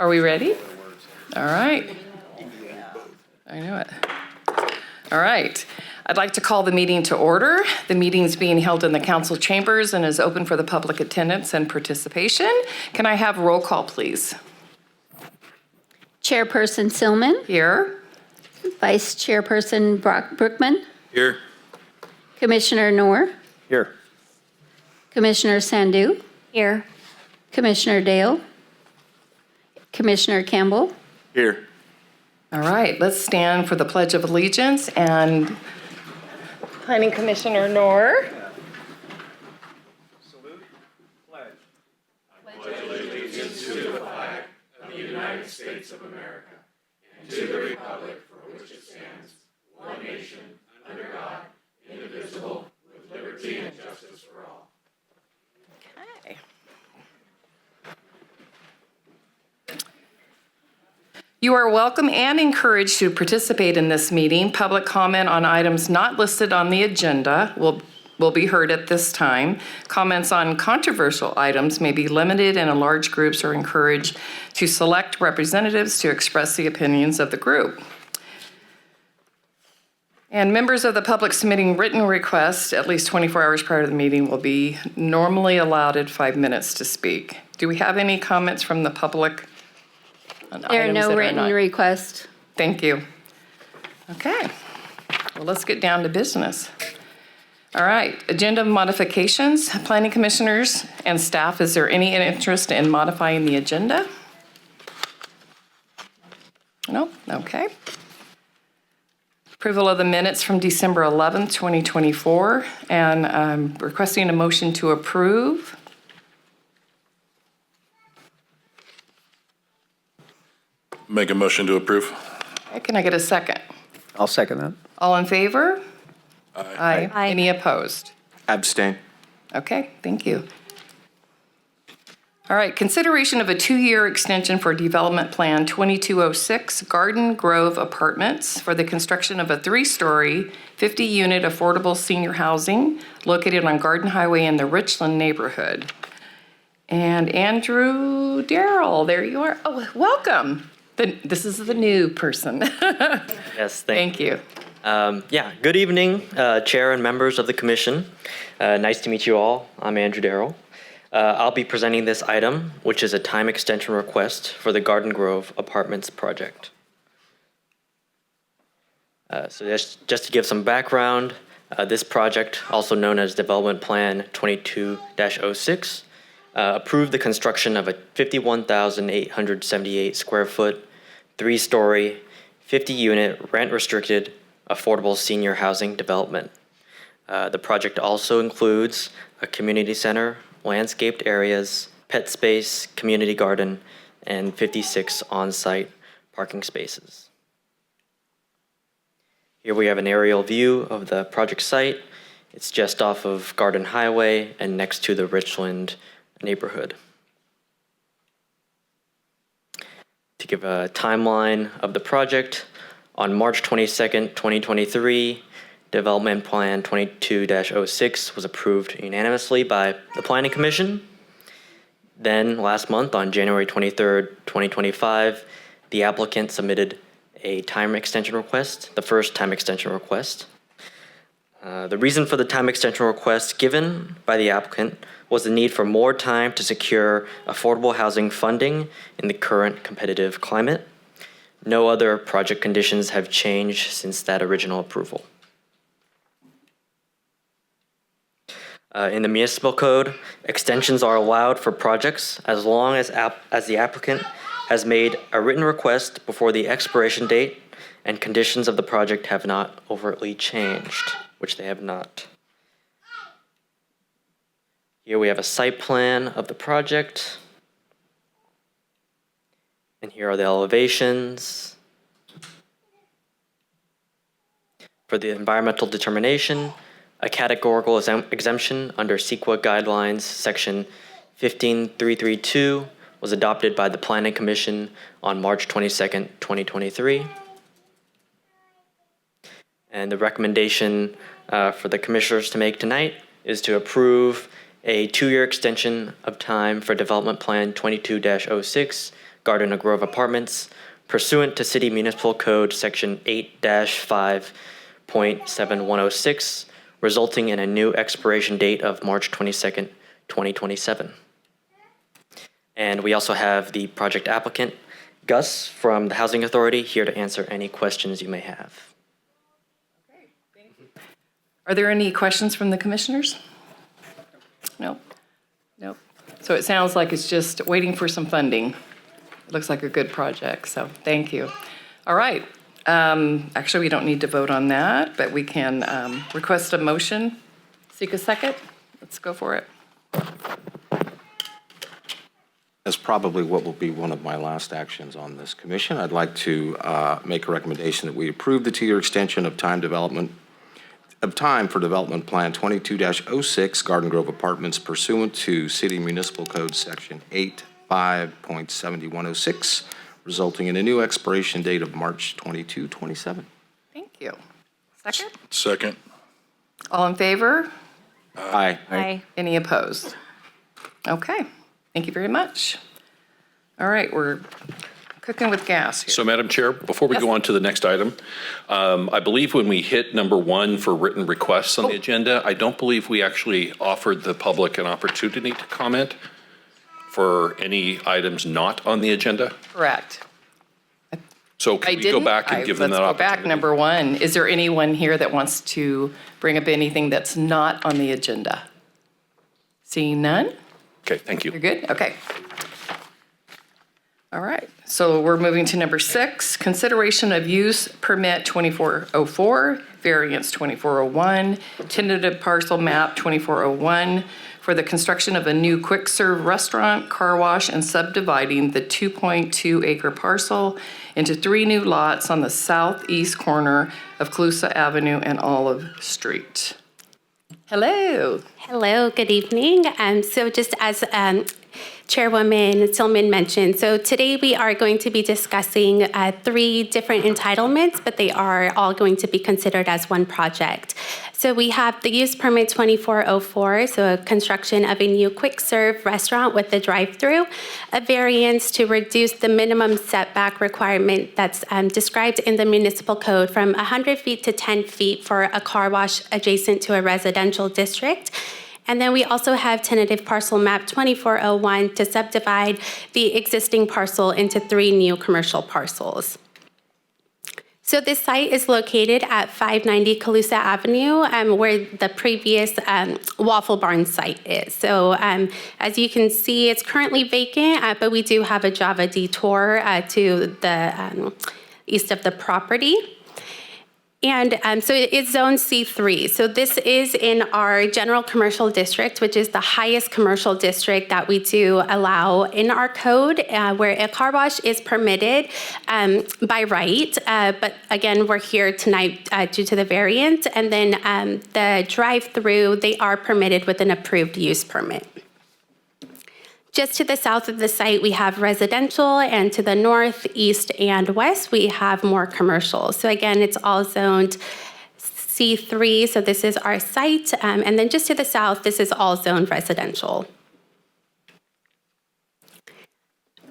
Are we ready? All right. I know it. All right. I'd like to call the meeting to order. The meeting is being held in the council chambers and is open for the public attendance and participation. Can I have roll call, please? Chairperson Silman. Here. Vice Chairperson Brookman. Here. Commissioner Noor. Here. Commissioner Sandhu. Here. Commissioner Dale. Commissioner Campbell. Here. All right, let's stand for the Pledge of Allegiance, and Planning Commissioner Noor. Salute. Pledge. I pledge allegiance to the flag of the United States of America and to the republic for which it stands, one nation, under God, indivisible, with liberty and justice for all. Okay. You are welcome and encouraged to participate in this meeting. Public comment on items not listed on the agenda will be heard at this time. Comments on controversial items may be limited, and large groups are encouraged to select representatives to express the opinions of the group. And members of the public submitting written requests at least 24 hours prior to the meeting will be normally allotted 5 minutes to speak. Do we have any comments from the public? There are no written requests. Thank you. Okay, well, let's get down to business. All right, agenda modifications. Planning commissioners and staff, is there any interest in modifying the agenda? No, okay. Approval of the minutes from December 11th, 2024, and I'm requesting a motion to approve. Make a motion to approve. Okay, can I get a second? I'll second that. All in favor? Aye. Aye. Any opposed? Abstain. Okay, thank you. All right, consideration of a 2-year extension for Development Plan 2206 Garden Grove Apartments for the construction of a 3-story, 50-unit affordable senior housing located on Garden Highway in the Richland neighborhood. And Andrew Darrell, there you are. Oh, welcome. This is the new person. Yes, Thank you. good evening, Chair and members of the Commission. Nice to meet you all. I'm Andrew Darrell. I'll be presenting this item, which is a time extension request for the Garden Grove Apartments project. So just to give some background, this project, also known as Development Plan 22-06, approved the construction of a 51,878 square foot, 3-story, 50-unit, rent-restricted, affordable senior housing development. The project also includes a community center, landscaped areas, pet space, community garden, and 56 on-site parking spaces. Here we have an aerial view of the project site. It's just off of Garden Highway and next to the Richland neighborhood. To give a timeline of the project, on March 22nd, 2023, Development Plan 22-06 was approved unanimously by the Planning Commission. Then last month, on January 23rd, 2025, the applicant submitted a time extension request, the first time extension request. The reason for the time extension request given by the applicant was the need for more time to secure affordable housing funding in the current competitive climate. No other project conditions have changed since that original approval. In the municipal code, extensions are allowed for projects as long as the applicant has made a written request before the expiration date and conditions of the project have not overtly changed, which they have not. Here we have a site plan of the project. And here are the elevations. For the environmental determination, a categorical exemption under CEQA guidelines section 15332 was adopted by the Planning Commission on March 22nd, 2023. And the recommendation for the commissioners to make tonight is to approve a 2-year extension of time for Development Plan 22-06 Garden Grove Apartments pursuant to City Municipal Code Section 8-5.7106, resulting in a new expiration date of March 22nd, 2027. And we also have the project applicant, Gus, from the Housing Authority, here to answer any questions you may have. Are there any questions from the commissioners? No? Nope. So it sounds like it's just waiting for some funding. It looks like a good project, so thank you. All right. Actually, we don't need to vote on that, but we can request a motion. Seek a second. Let's go for it. That's probably what will be one of my last actions on this commission. I'd like to make a recommendation that we approve the 2-year extension of time for development plan 22-06 Garden Grove Apartments pursuant to City Municipal Code Section 8-5.7106, resulting in a new expiration date of March 22, 27. Thank you. Second? Second. All in favor? Aye. Aye. Any opposed? Okay. Thank you very much. All right, we're cooking with gas here. So, Madam Chair, before we Yes. go on to the next item, I believe when we hit number 1 for written requests on the agenda, I don't believe we actually offered the public an opportunity to comment for any items not on the agenda. Correct. So I can we didn't. go back and give them that Let's go back. opportunity? Number 1, is there anyone here that wants to bring up anything that's not on the agenda? Seeing none? Okay, thank you. You're good? Okay. All right, so we're moving to number 6, consideration of use permit 2404, variance 2401, tentative parcel map 2401 for the construction of a new quick-serve restaurant, car wash, and subdividing the 2.2-acre parcel into 3 new lots on the southeast corner of Calusa Avenue and Olive Street. Hello. Hello, good evening. So just as Chairwoman Tillman mentioned, so today we are going to be discussing 3 different entitlements, but they are all going to be considered as one project. So we have the use permit 2404, so a construction of a new quick-serve restaurant with a drive-through, a variance to reduce the minimum setback requirement that's described in the municipal code from 100 feet to 10 feet for a car wash adjacent to a residential district. And then we also have tentative parcel map 2401 to subdivide the existing parcel into 3 new commercial parcels. So this site is located at 590 Calusa Avenue, where the previous Waffle Barn site is. So as you can see, it's currently vacant, but we do have a Java detour to the east of the property. And so it is zone C3. So this is in our general commercial district, which is the highest commercial district that we do allow in our code, where a car wash is permitted by right. But again, we're here tonight due to the variant. And then the drive-through, they are permitted with an approved use permit. Just to the south of the site, we have residential, and to the north, east, and west, we have more commercial. So again, it's all zoned C3, so this is our site. And then just to the south, this is all zoned residential.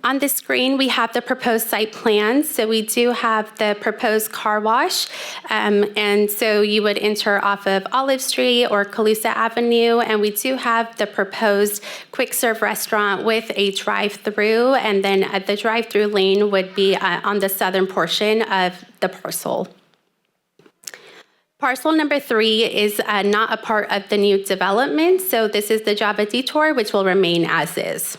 On the screen, we have the proposed site plan. So we do have the proposed car wash. And so you would enter off of Olive Street or Calusa Avenue. And we do have the proposed quick serve restaurant with a drive-through. And then the drive-through lane would be on the southern portion of the parcel. Parcel number 3 is not a part of the new development. So this is the Java detour, which will remain as is.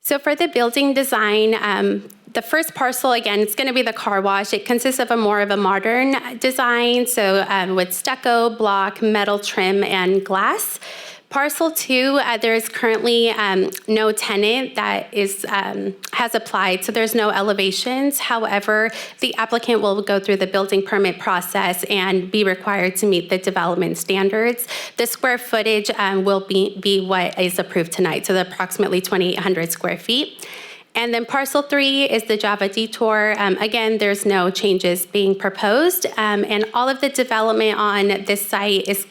So for the building design, the first parcel, again, it's going to be the car wash. It consists of more of a modern design, so with stucco, block, metal trim, and glass. Parcel 2, there is currently no tenant that has applied, so there's no elevations. However, the applicant will go through the building permit process and be required to meet the development standards. The square footage will be what is approved tonight, so approximately 2,800 square feet. And then parcel 3 is the Java detour. Again, there's no changes being proposed, and all of the development on this site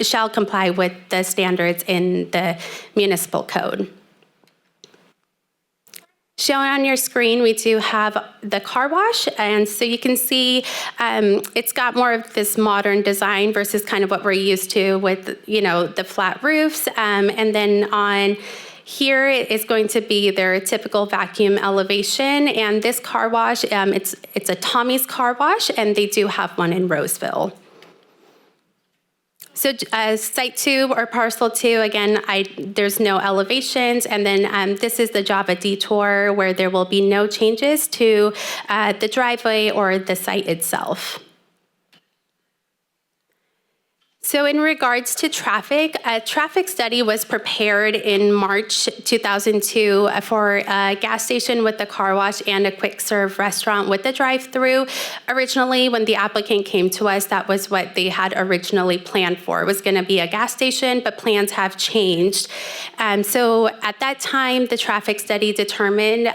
shall comply with the standards in the municipal code. Shown on your screen, we do have the car wash, and so you can see it's got more of this modern design versus kind of what we're used to with, you know, the flat roofs. And then on here is going to be their typical vacuum elevation, and this car wash, it's a Tommy's car wash, and they do have one in Roseville. So site 2 or parcel 2, again, there's no elevations. And then this is the Java detour where there will be no changes to the driveway or the site itself. So in regards to traffic, a traffic study was prepared in March 2002 for a gas station with the car wash and a quick serve restaurant with the drive-through. Originally, when the applicant came to us, that was what they had originally planned for. It was going to be a gas station, but plans have changed. So at that time, the traffic study determined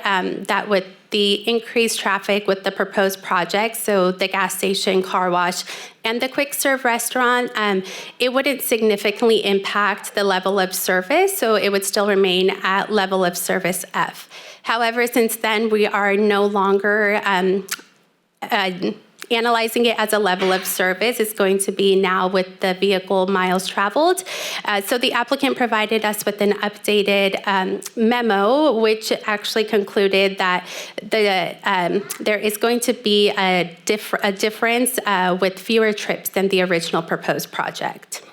that with the increased traffic with the proposed project, so the gas station, car wash, and the quick serve restaurant, it wouldn't significantly impact the level of service, so it would still remain at level of service F. However, since then, we are no longer analyzing it as a level of service. It's going to be now with the vehicle miles traveled. So the applicant provided us with an updated memo, which actually concluded that there is going to be a difference with fewer trips than the original proposed project.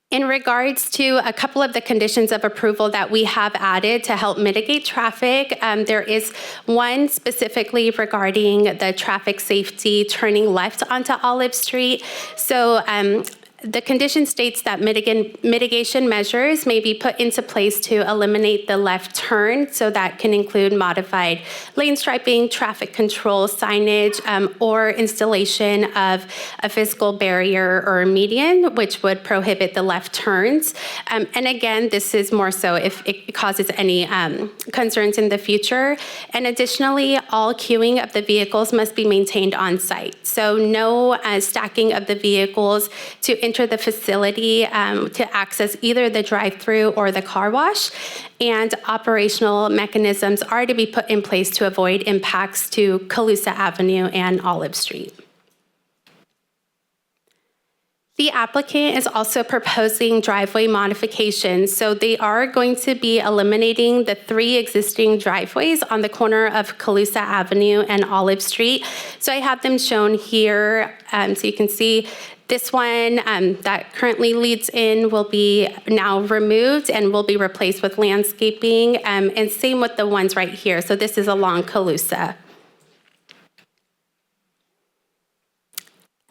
In regards to a couple of the conditions of approval that we have added to help mitigate traffic, there is one specifically regarding the traffic safety turning left onto Olive Street. So the condition states that mitigation measures may be put into place to eliminate the left turn. So that can include modified lane striping, traffic control, signage, or installation of a physical barrier or a median, which would prohibit the left turns. And again, this is more so if it causes any concerns in the future. And additionally, all queuing of the vehicles must be maintained on site. So no stacking of the vehicles to enter the facility to access either the drive-through or the car wash, and operational mechanisms are to be put in place to avoid impacts to Calusa Avenue and Olive Street. The applicant is also proposing driveway modifications. So they are going to be eliminating the 3 existing driveways on the corner of Calusa Avenue and Olive Street. So I have them shown here. So you can see this one that currently leads in will be now removed and will be replaced with landscaping. And same with the ones right here. So this is along Calusa.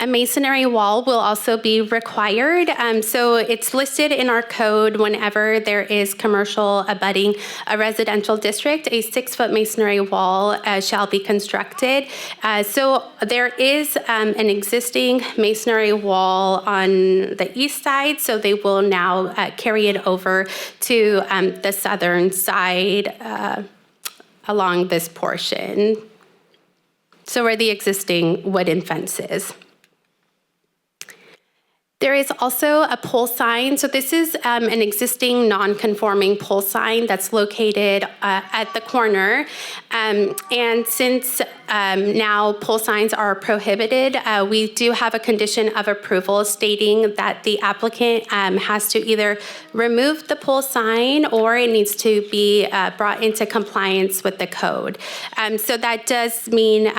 A masonry wall will also be required. So it's listed in our code whenever there is commercial abutting a residential district, a 6-foot masonry wall shall be constructed. So there is an existing masonry wall on the east side, so they will now carry it over to the southern side along this portion. So where the existing wooden fence is. There is also a pole sign. So this is an existing non-conforming pole sign that's located at the corner. And since now pole signs are prohibited, we do have a condition of approval stating that the applicant has to either remove the pole sign or it needs to be brought into compliance with the code. So that does mean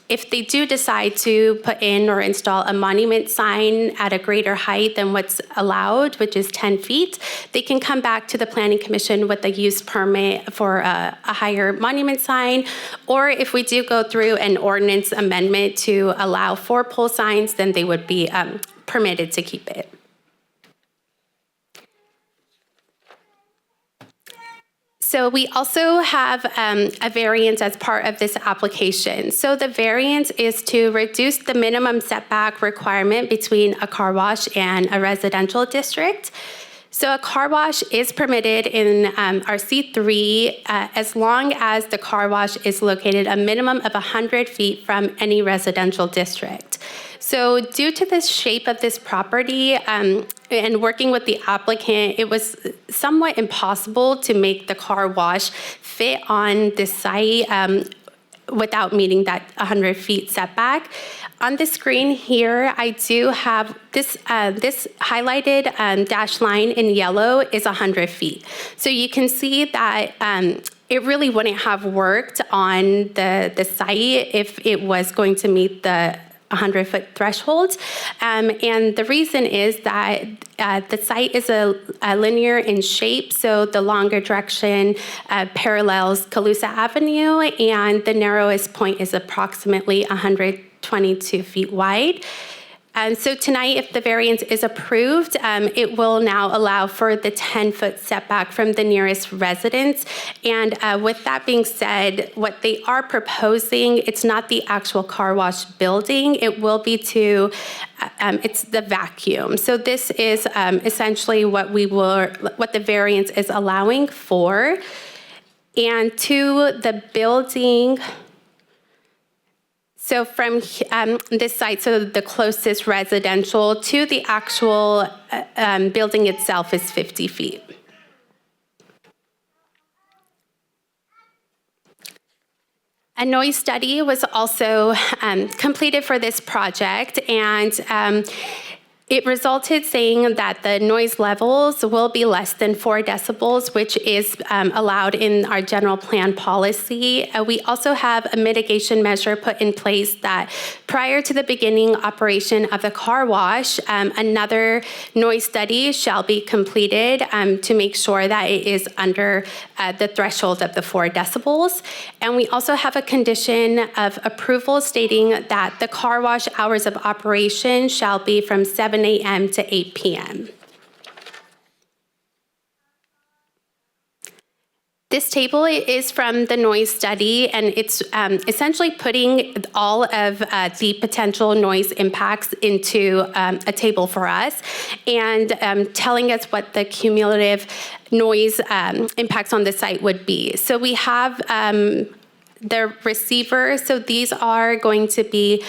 if they do decide to put in or install a monument sign at a greater height than what's allowed, which is 10 feet, they can come back to the Planning Commission with a use permit for a higher monument sign. Or if we do go through an ordinance amendment to allow 4 pole signs, then they would be permitted to keep it. So we also have a variance as part of this application. So the variance is to reduce the minimum setback requirement between a car wash and a residential district. So a car wash is permitted in our C3 as long as the car wash is located a minimum of 100 feet from any residential district. So due to the shape of this property and working with the applicant, it was somewhat impossible to make the car wash fit on the site without meeting that 100 feet setback. On the screen here, I do have this highlighted dashed line in yellow is 100 feet. So you can see that it really wouldn't have worked on the site if it was going to meet the 100-foot threshold. And the reason is that the site is a linear in shape, so the longer direction parallels Calusa Avenue, and the narrowest point is approximately 122 feet wide. And so tonight, if the variance is approved, it will now allow for the 10-foot setback from the nearest residence. And with that being said, what they are proposing, it's not the actual car wash building. It will be it's the vacuum. So this is essentially what the variance is allowing for. And to the building, so from this site, so the closest residential to the actual building itself is 50 feet. A noise study was also completed for this project, and it resulted saying that the noise levels will be less than 4 decibels, which is allowed in our general plan policy. We also have a mitigation measure put in place that prior to the beginning operation of the car wash, another noise study shall be completed to make sure that it is under the threshold of the 4 decibels. And we also have a condition of approval stating that the car wash hours of operation shall be from 7 a.m. to 8 p.m. This table is from the noise study, and it's essentially putting all of the potential noise impacts into a table for us and telling us what the cumulative noise impacts on the site would be. So we have the receiver. So these are going to be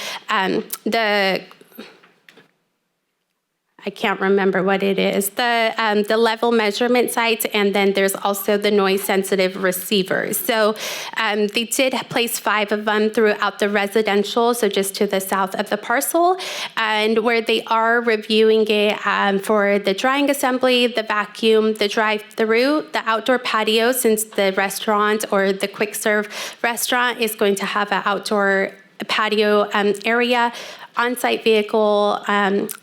I can't remember what it is, the level measurement sites, and then there's also the noise-sensitive receivers. So they did place 5 of them throughout the residential, so just to the south of the parcel, and where they are reviewing it for the drying assembly, the vacuum, the drive-through, the outdoor patio, since the restaurant or the quick-serve restaurant is going to have an outdoor patio area, on-site vehicle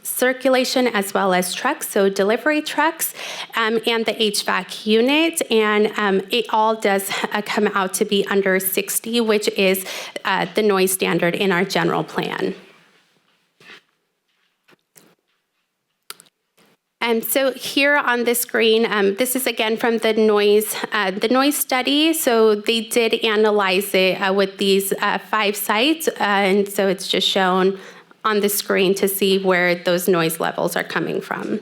circulation, as well as trucks, so delivery trucks, and the HVAC unit. And it all does come out to be under 60, which is the noise standard in our general plan. So here on the screen, this is again from the noise study. So they did analyze it with these 5 sites, and so it's just shown on the screen to see where those noise levels are coming from.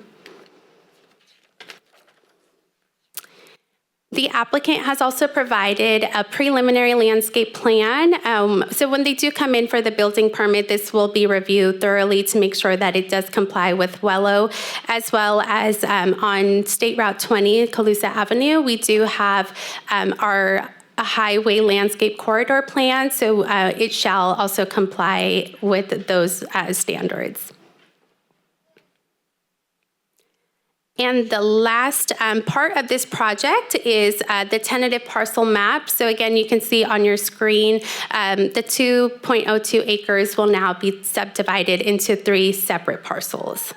The applicant has also provided a preliminary landscape plan. So when they do come in for the building permit, this will be reviewed thoroughly to make sure that it does comply with WELO, as well as on State Route 20, Calusa Avenue, we do have a highway landscape corridor plan, so it shall also comply with those standards. And the last part of this project is the tentative parcel map. So again, you can see on your screen, the 2.02 acres will now be subdivided into 3 separate parcels.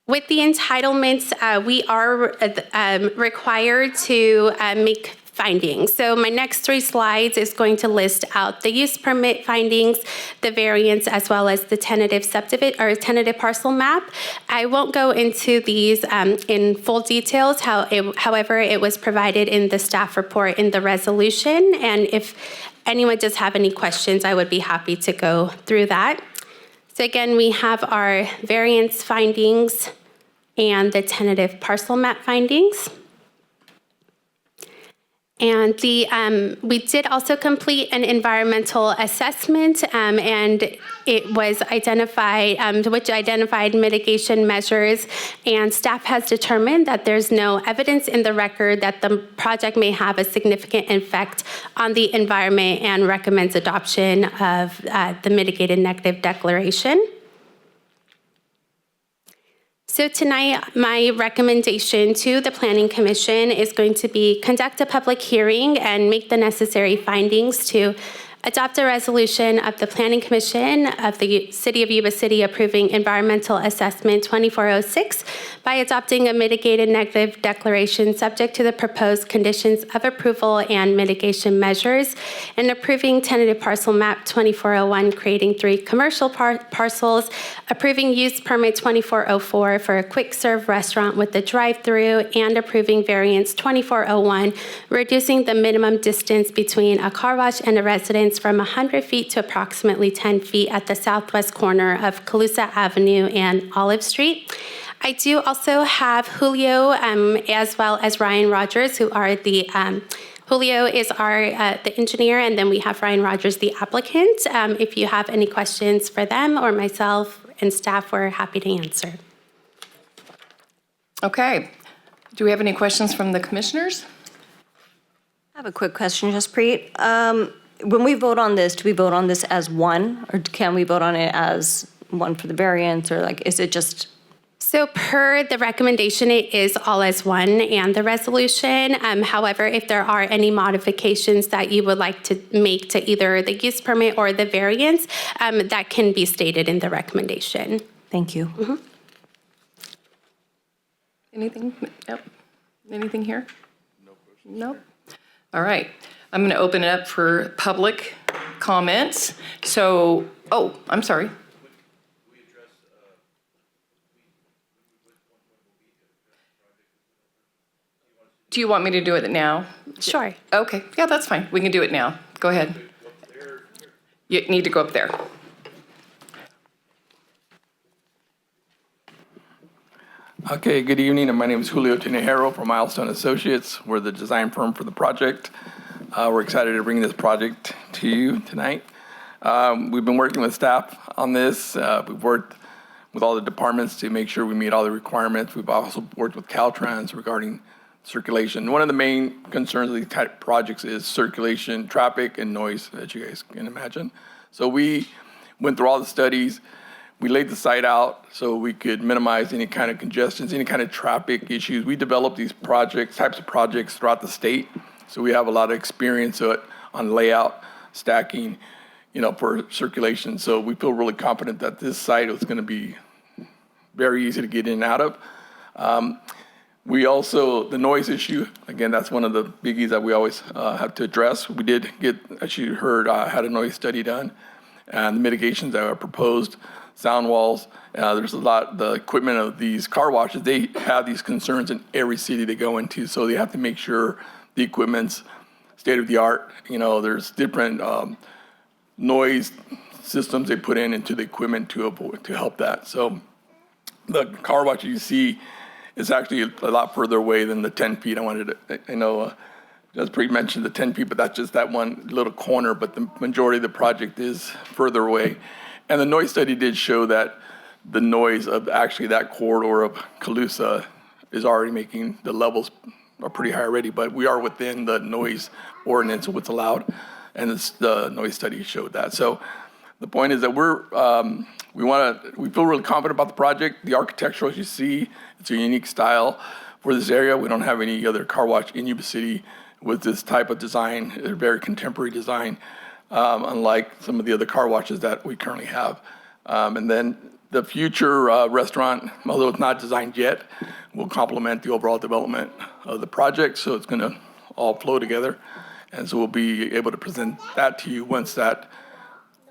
With the entitlements, we are required to make findings. So my next 3 slides is going to list out the use permit findings, the variance, as well as the tentative tentative parcel map. I won't go into these in full details. However, it was provided in the staff report in the resolution. And if anyone does have any questions, I would be happy to go through that. So again, we have our variance findings and the tentative parcel map findings. And we did also complete an environmental assessment, and it was identified, which identified mitigation measures, and staff has determined that there's no evidence in the record that the project may have a significant effect on the environment and recommends adoption of the mitigated negative declaration. So tonight, my recommendation to the Planning Commission is going to be conduct a public hearing and make the necessary findings to adopt a resolution of the Planning Commission of the City of Yuba City approving Environmental Assessment 2406 by adopting a mitigated negative declaration subject to the proposed conditions of approval and mitigation measures, and approving tentative parcel map 2401, creating 3 commercial parcels, approving use permit 2404 for a quick serve restaurant with a drive-through, and approving variance 2401, reducing the minimum distance between a car wash and a residence from 100 feet to approximately 10 feet at the southwest corner of Calusa Avenue and Olive Street. I do also have Julio as well as Ryan Rogers, who are the Julio is the engineer, and then we have Ryan Rogers, the applicant. If you have any questions for them or myself and staff, we're happy to answer. Okay. Do we have any questions from the commissioners? I have a quick question, Jaspreet. When we vote on this, do we vote on this as one, or can we vote on it as one for the variance, or like, is it just? So per the recommendation, it is all as one and the resolution. However, if there are any modifications that you would like to make to either the use permit or the variance, that can be stated in the recommendation. Thank you. Mm-hmm. Anything? Yep. Anything here? No questions. Nope. All right. I'm going to open it up for public comments. So, I'm sorry. Do you want me to do it now? Sure. Okay. Yeah, that's fine. We can do it now. Go ahead. You need to go up there. Okay, good evening, and my name is Julio Tinajero from Milestone Associates. We're the design firm for the project. We're excited to bring this project to you tonight. We've been working with staff on this. We've worked with all the departments to make sure we meet all the requirements. We've also worked with Caltrans regarding circulation. One of the main concerns of these type of projects is circulation, traffic, and noise, as you guys can imagine. So we went through all the studies. We laid the site out so we could minimize any kind of congestions, any kind of traffic issues. We developed these types of projects throughout the state. So we have a lot of experience on layout, stacking, for circulation. So we feel really confident that this site is going to be very easy to get in and out of. We also, the noise issue, again, that's one of the biggies that we always have to address. We did get, as you heard, had a noise study done, and the mitigations that are proposed, sound walls. There's a lot, the equipment of these car washes, they have these concerns in every city they go into, so they have to make sure the equipment's state of the art. There's different noise systems they put into the equipment to help that. So the car wash you see is actually a lot further away than the 10 feet. I know Jaspreet mentioned the 10 feet, but that's just that one little corner, but the majority of the project is further away. And the noise study did show that the noise of actually that corridor of Calusa is already making the levels are pretty high already, but we are within the noise ordinance of what's allowed, and the noise study showed that. So the point is that we feel really confident about the project. The architectural, as you see, it's a unique style for this area. We don't have any other car wash in Yuba City with this type of design, a very contemporary design, unlike some of the other car washes that we currently have. And then the future restaurant, although it's not designed yet, will complement the overall development of the project, so it's going to all flow together. And so we'll be able to present that to you once that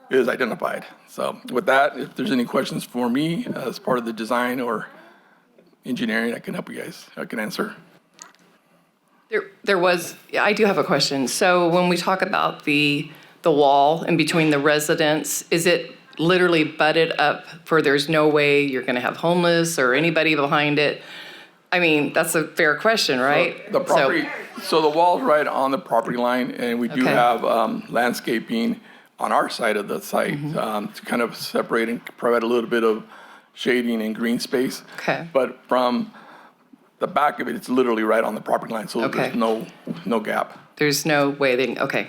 is identified. So with that, if there's any questions for me as part of the design or engineering, I can help you guys. I can answer. I do have a question. So when we talk about the wall in between the residents, is it literally butted up for there's no way you're going to have homeless or anybody behind it? I mean, that's a fair question, right? The property, so the wall's right on the property line, and we do Okay. have landscaping on our side of the site Mm-hmm. to kind of separate and provide a little bit of shading and green space. Okay. But from the back of it, it's literally right on the property line, so Okay. there's no gap. There's no way they, okay,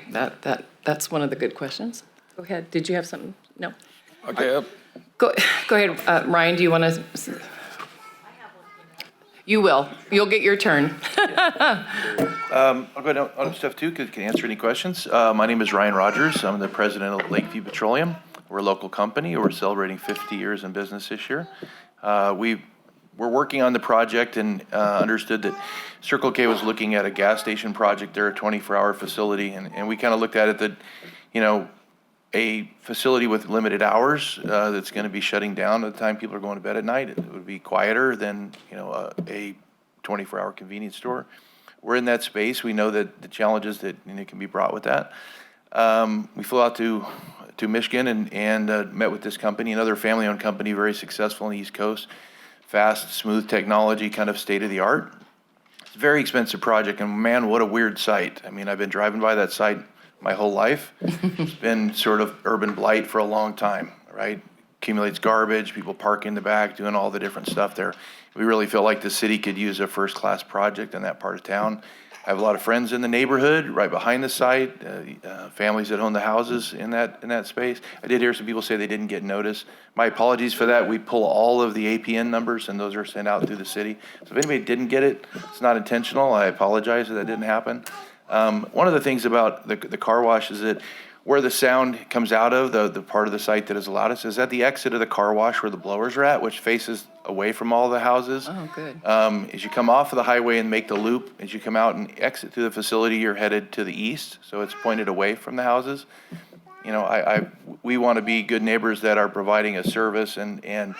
that's one of the good questions. Go ahead. Did you have something? No? Okay, Go ahead, Ryan, do you want to? You will. You'll get your turn. I'll go down on stuff too, because can answer any questions. My name is Ryan Rogers. I'm the president of Lakeview Petroleum. We're a local company. We're celebrating 50 years in business this year. We're working on the project and understood that Circle K was looking at a gas station project there, a 24-hour facility, and we kind of looked at it that, you know, a facility with limited hours that's going to be shutting down at the time people are going to bed at night. It would be quieter than, you know, a 24-hour convenience store. We're in that space. We know that the challenges that can be brought with that. We flew out to Michigan and met with this company, another family-owned company, very successful on the East Coast. Fast, smooth technology, kind of state-of-the-art. It's a very expensive project, and man, what a weird site. I mean, I've been driving by that site my whole life. It's been sort of urban blight for a long time, right? Accumulates garbage, people park in the back, doing all the different stuff there. We really feel like the city could use a first-class project in that part of town. I have a lot of friends in the neighborhood, right behind the site, families that own the houses in that space. I did hear some people say they didn't get notice. My apologies for that. We pull all of the APN numbers, and those are sent out through the city. So if anybody didn't get it, it's not intentional. I apologize that didn't happen. One of the things about the car wash is that where the sound comes out of, the part of the site that is allowed us, is at the exit of the car wash where the blowers are at, which faces away from all the houses. Oh, good. As you come off of the highway and make the loop, as you come out and exit through the facility, you're headed to the east, so it's pointed away from the houses. You know, we want to be good neighbors that are providing a service and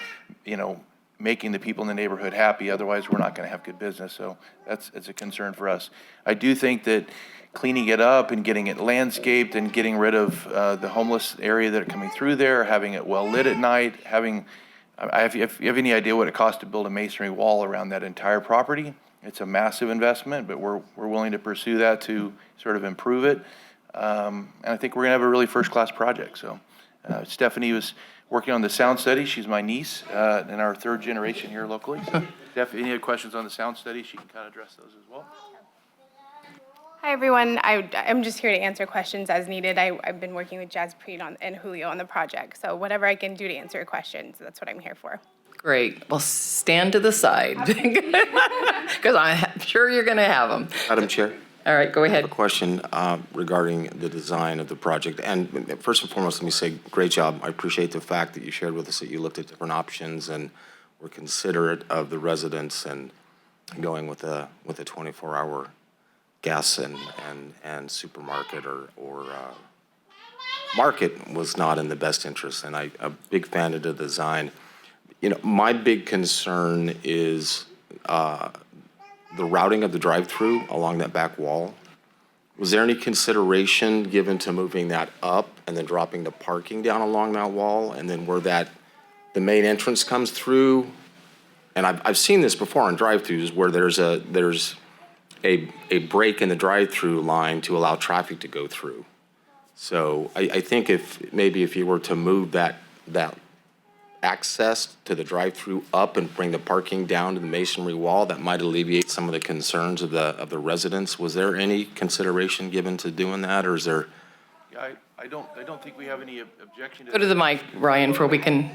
you know, making the people in the neighborhood happy. Otherwise, we're not going to have good business. So it's a concern for us. I do think that cleaning it up and getting it landscaped and getting rid of the homeless area that are coming through there, having it well lit at night, if you have any idea what it costs to build a masonry wall around that entire property, it's a massive investment, but we're willing to pursue that to sort of improve it. And I think we're going to have a really first-class project. So Stephanie was working on the sound study. She's my niece and our third generation here locally. So Steph, any other questions on the sound study? She can kind of address those as well. Hi, everyone. I'm just here to answer questions as needed. I've been working with Jaspreet and Julio on the project, so whatever I can do to answer your questions, that's what I'm here for. Great. Well, stand to the side because I'm sure you're going to have them. Madam Chair, All right, go I have ahead. a question regarding the design of the project. And first and foremost, let me say, great job. I appreciate the fact that you shared with us that you looked at different options and were considerate of the residents and going with a 24-hour gas and supermarket or market was not in the best interest. And I'm a big fan of the design. You know, my big concern is the routing of the drive-through along that back wall. Was there any consideration given to moving that up and then dropping the parking down along that wall, and then where the main entrance comes through? And I've seen this before on drive-throughs where there's a break in the drive-through line to allow traffic to go through. So I think if you were to move that access to the drive-through up and bring the parking down to the masonry wall, that might alleviate some of the concerns of the residents. Was there any consideration given to doing that, or is there? Yeah, I don't think we have any objection to Go to the mic, Ryan, for we can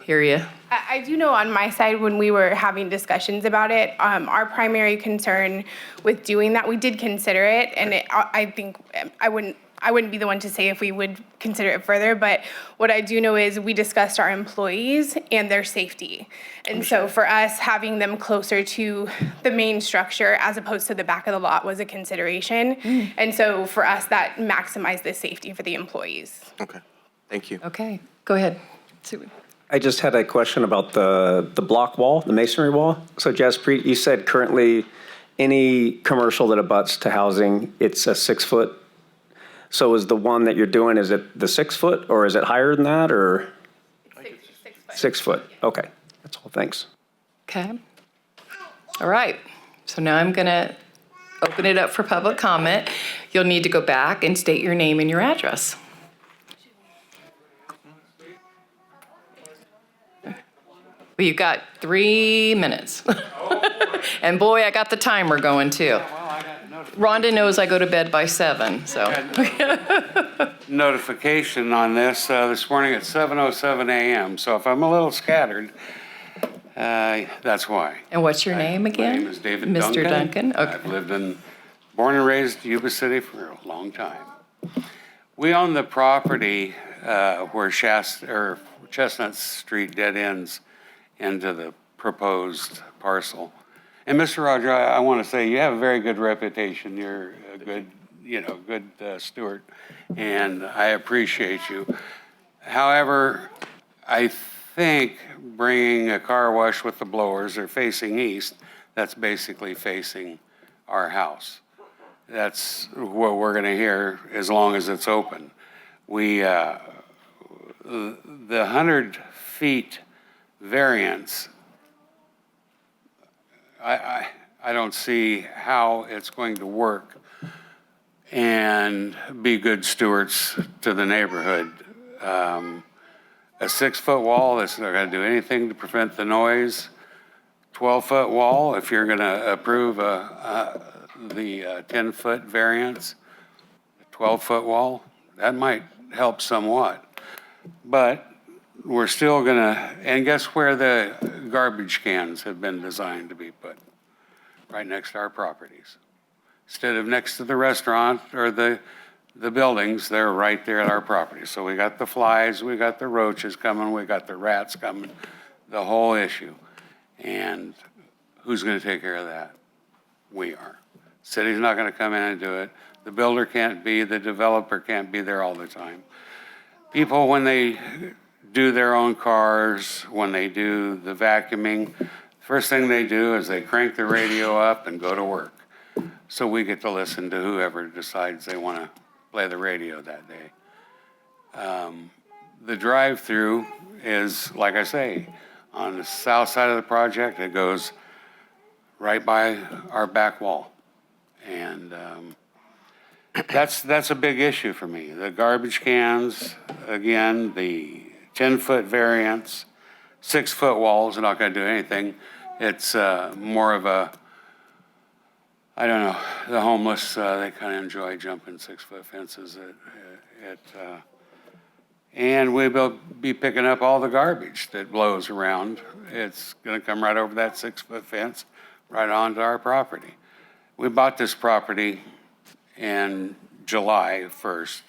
hear you. I do know on my side, when we were having discussions about it, our primary concern with doing that, we did consider it, and I think I wouldn't be the one to say if we would consider it further, but what I do know is we discussed our employees and their safety. And so for us, having them closer to the main structure as opposed to the back of the lot was a consideration. And so for us, that maximized the safety for the employees. Okay, thank you. Okay, go ahead. Sue. I just had a question about the block wall, the masonry wall. So Jaspreet, you said currently any commercial that abuts to housing, it's a 6-foot. So is the one that you're doing, is it the 6 foot or is it higher than that, or? 6 foot. 6 foot, okay. That's all, thanks. Okay. All right, so now I'm going to open it up for public comment. You'll need to go back and state your name and your address. Well, you've got 3 minutes. And boy, I got the timer going too. Rhonda knows I go to bed by 7, so. Notification on this morning at 7:07 a.m. So if I'm a little scattered, that's why. And what's your name again? My name is David Mr. Duncan. Okay. I've lived born and raised in Yuba City for a long time. We own the property where Chestnut Street dead ends into the proposed parcel. And Mr. Roger, I want to say you have a very good reputation. You're a good steward, and I appreciate you. However, I think bringing a car wash with the blowers or facing east, that's basically facing our house. That's what we're going to hear as long as it's open. The 100 feet variance, I don't see how it's going to work and be good stewards to the neighborhood. A 6-foot wall that's not going to do anything to prevent the noise. 12-foot wall, if you're going to approve the 10-foot variance, 12-foot wall, that might help somewhat. But we're still going to, and guess where the garbage cans have been designed to be put? Right next to our properties. Instead of next to the restaurant or the buildings, they're right there at our property. So we got the flies, we got the roaches coming, we got the rats coming, the whole issue. And who's going to take care of that? We are. City's not going to come in and do it. The builder can't be, the developer can't be there all the time. People, when they do their own cars, when they do the vacuuming, first thing they do is they crank the radio up and go to work. So we get to listen to whoever decides they want to play the radio that day. The drive-through is, like I say, on the south side of the project. It goes right by our back wall. And that's a big issue for me. The garbage cans, again, the 10-foot variance, 6-foot walls are not going to do anything. It's more of a, I don't know, the homeless, they kind of enjoy jumping 6-foot fences. And we will be picking up all the garbage that blows around. It's going to come right over that 6-foot fence, right onto our property. We bought this property in July 1st.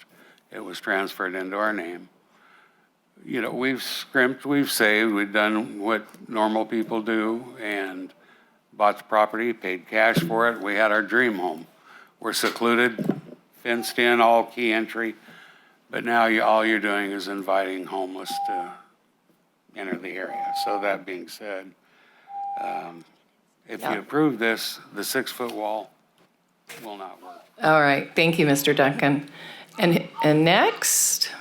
It was transferred into our name. You know, we've scrimped, we've saved, we've done what normal people do and bought the property, paid cash for it. We had our dream home. We're secluded, fenced in, all key entry, but now all you're doing is inviting homeless to enter the area. So that being said, if you approve this, the 6-foot wall will not work. All right, thank you, Mr. Duncan. And next?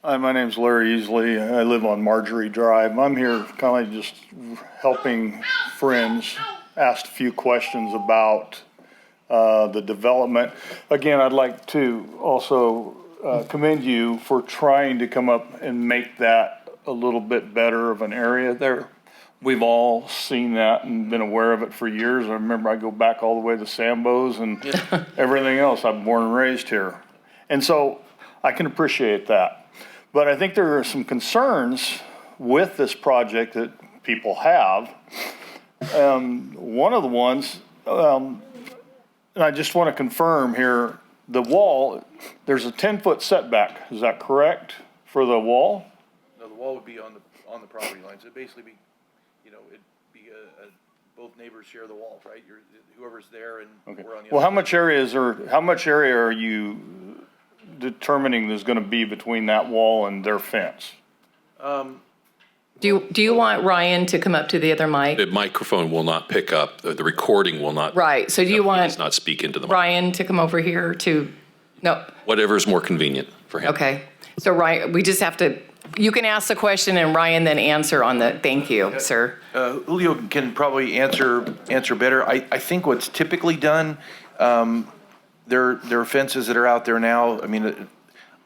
Hi, my name's Larry Easley. I live on Marjorie Drive. I'm here kind of just helping friends, asked a few questions about the development. Again, I'd like to also commend you for trying to come up and make that a little bit better of an area there. We've all seen that and been aware of it for years. I remember I go back all the way to Sambo's and everything else. I'm born and raised here. And so I can appreciate that. But I think there are some concerns with this project that people have. One of the ones, and I just want to confirm here, the wall, there's a 10-foot setback. Is that correct for the wall? No, the wall would be on the property lines. It'd basically be, it'd be both neighbors share the walls, right? Whoever's there and we're on the other. Well, how much area are you determining there's going to be between that wall and their fence? Do you want Ryan to come up to the other mic? The microphone will not pick up, the recording will not. Right, so do you want? Does not speak into the mic. Ryan to come over here to, no, Whatever is more convenient for him. okay. So Ryan, we just have to You can ask the question and Ryan then answer on the, thank you, sir. Julio can probably answer better. I think what's typically done, there are fences that are out there now. I mean,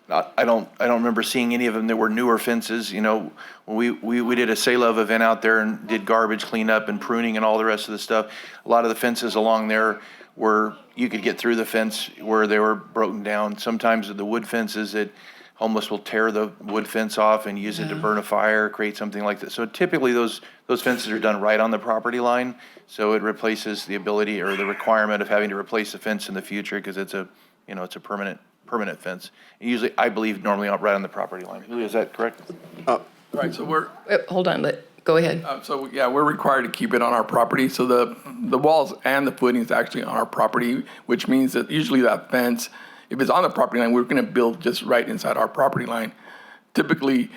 I don't remember seeing any of them that were newer fences. You know, we did a Say Love event out there and did garbage cleanup and pruning and all the rest of the stuff. A lot of the fences along there were, you could get through the fence where they were broken down. Sometimes the wood fences that homeless will tear the wood fence off and use it to burn a fire, create something like that. So typically those fences are done right on the property line. So it replaces the ability or the requirement of having to replace the fence in the future because it's a permanent fence. Usually, I believe, normally right on the property line. Julio, is that correct? Right, so we're, Hold on, go ahead. we're required to keep it on our property. So the walls and the footings actually on our property, which means that usually that fence, if it's on the property line, we're going to build just right inside our property line. Typically,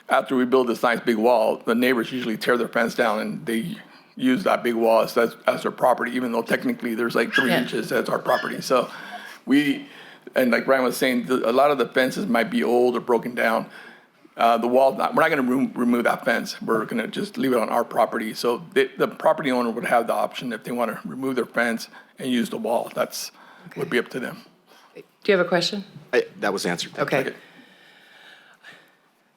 after we build this nice big wall, the neighbors usually tear their fence down and they use that big wall as their property, even though technically there's like 3 inches as our property. So and like Ryan was saying, a lot of the fences might be old or broken down. The wall, we're not going to remove that fence. We're going to just leave it on our property. So the property owner would have the option if they want to remove their fence and use the wall. Would be up to them. Do you have a question? That was answered. Thank you. Okay.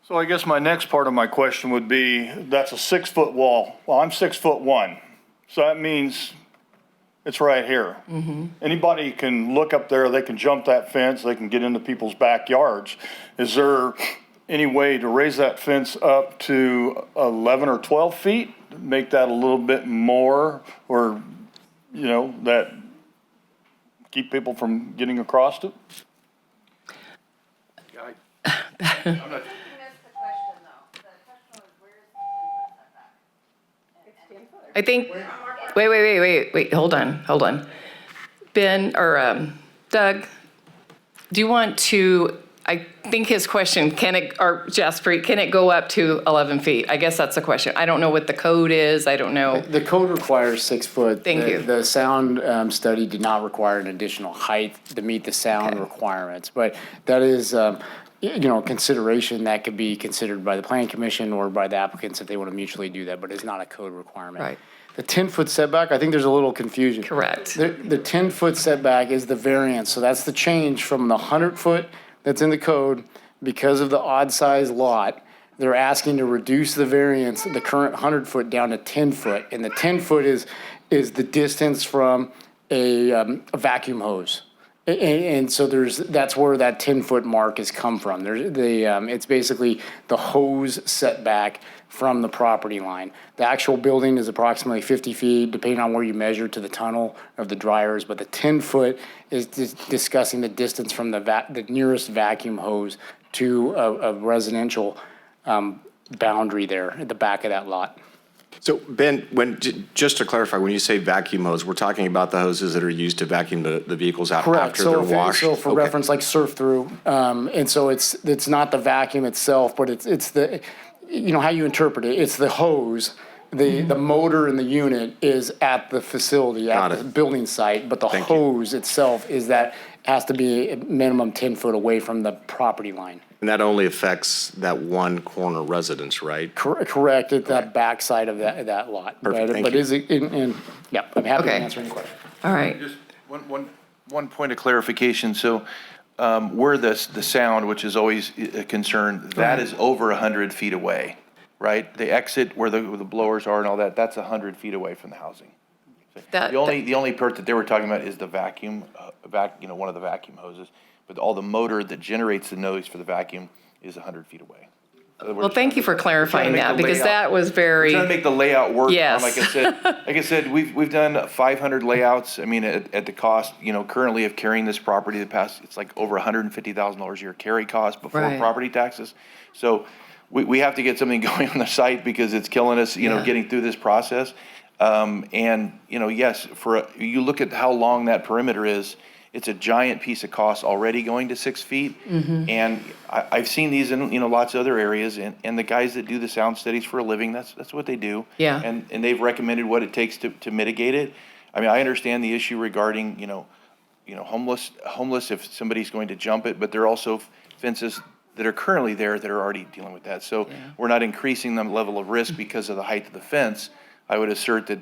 So I guess my next part of my question would be, that's a 6-foot wall. Well, I'm 6'1", so that means it's right here. Anybody can look up there, they can jump that fence, they can get into people's backyards. Is there any way to raise that fence up to 11 or 12 feet, make that a little bit more, or, that keep people from getting across it? I'm not, I think, wait, hold on. Ben, or Doug, do you want to, I think his question, or Jaspreet, can it go up to 11 feet? I guess that's the question. I don't know what the code is, I don't know. The code requires 6 foot. Thank you. The sound study did not require an additional height to meet the sound requirements, but that is, consideration that could be considered by the Planning Commission or by the applicants if they want to mutually do that, but it's not a code requirement. Right. The 10-foot setback, I think there's a little confusion. Correct. The 10-foot setback is the variance, so that's the change from the 100-foot that's in the code because of the odd size lot. They're asking to reduce the variance, the current 100-foot down to 10-foot, and the 10-foot is the distance from a vacuum hose. And so that's where that 10-foot mark has come from. It's basically the hose setback from the property line. The actual building is approximately 50 feet, depending on where you measure to the tunnel of the dryers, but the 10-foot is discussing the distance from the nearest vacuum hose to a residential boundary there at the back of that lot. So Ben, just to clarify, when you say vacuum hose, we're talking about the hoses that are used to vacuum the vehicles out after they're washed? So for reference, like surf through, and so it's not the vacuum itself, but it's the, how you interpret it. It's the hose. The motor in the unit is at the facility, at the building site, but the hose itself has to be a minimum 10 foot away from the property line. And that only affects that one corner residence, right? Correct, at that backside of that lot. Perfect, thank but you. Is it yeah, I'm happy to answer any questions. All right. just one point of clarification. So where the sound, which is always a concern, that is over 100 feet away, right? The exit where the blowers are and all that, that's 100 feet away from the housing. The only part that they were talking about is the vacuum, one of the vacuum hoses. But all the motor that generates the noise for the vacuum is 100 feet away. Well, thank you for clarifying that, because that was very. We're trying to make the layout work. Yes. Like I said, we've done 500 layouts. I mean, at the cost, currently of carrying this property, it's like over $150,000 a year carry cost before property taxes. So we have to get something going on the site because it's killing us, getting through this process. Yes, you look at how long that perimeter is. It's a giant piece of cost already going to 6 feet. And I've seen these in lots of other areas, and the guys that do the sound studies for a living, that's what they do. Yeah. And they've recommended what it takes to mitigate it. I mean, I understand the issue regarding, homeless if somebody's going to jump it, but there are also fences that are currently there that are already dealing with that. So we're not increasing the level of risk because of the height of the fence. I would assert that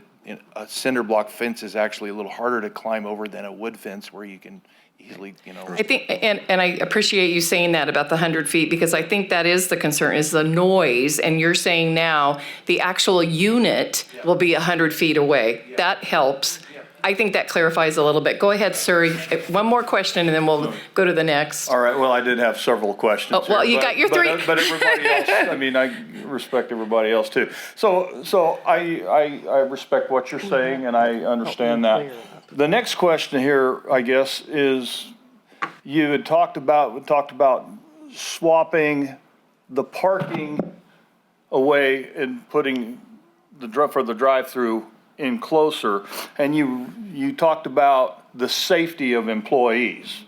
a cinder block fence is actually a little harder to climb over than a wood fence where you can easily, I think, and I appreciate you saying that about the 100 feet, because I think that is the concern, is the noise. And you're saying now the actual unit will be 100 feet away. That helps. I think that clarifies a little bit. Go ahead, sir. One more question, and then we'll go to the next. All right, well, I did have several questions. Oh, well, here, you got your three. But everybody else, I mean, I respect everybody else too. So I respect what you're saying, and I understand that. The next question here, I guess, is you had talked about swapping the parking away and putting for the drive-through in closer, and you talked about the safety of employees.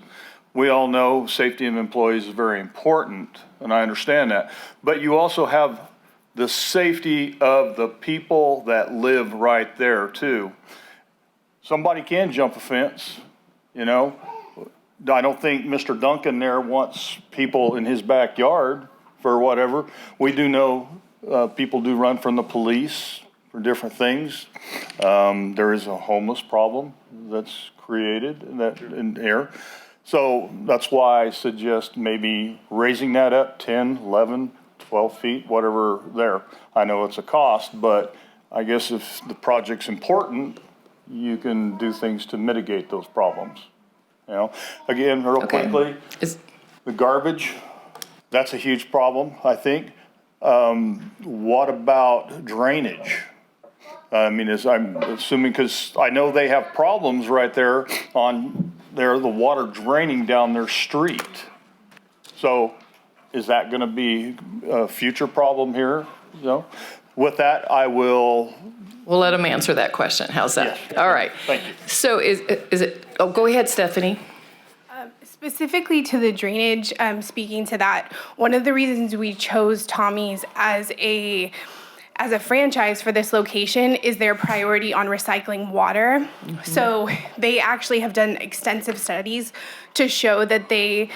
We all know safety of employees is very important, and I understand that. But you also have the safety of the people that live right there too. Somebody can jump a fence, you know. I don't think Mr. Duncan there wants people in his backyard for whatever. We do know people do run from the police for different things. There is a homeless problem that's created in here. So that's why I suggest maybe raising that up 10, 11, 12 feet, whatever there. I know it's a cost, but I guess if the project's important, you can do things to mitigate those problems. You know, again, real quickly, the garbage, that's a huge problem, I think. What about drainage? I mean, I'm assuming, because I know they have problems right there the water draining down their street. So is that going to be a future problem here? You know, with that, we'll let them answer that question. How's that? Yes. All right. Thank you. So is it, go ahead, Stephanie. Specifically to the drainage, speaking to that, one of the reasons we chose Tommy's as a franchise for this location is their priority on recycling water. So they actually have done extensive studies to show that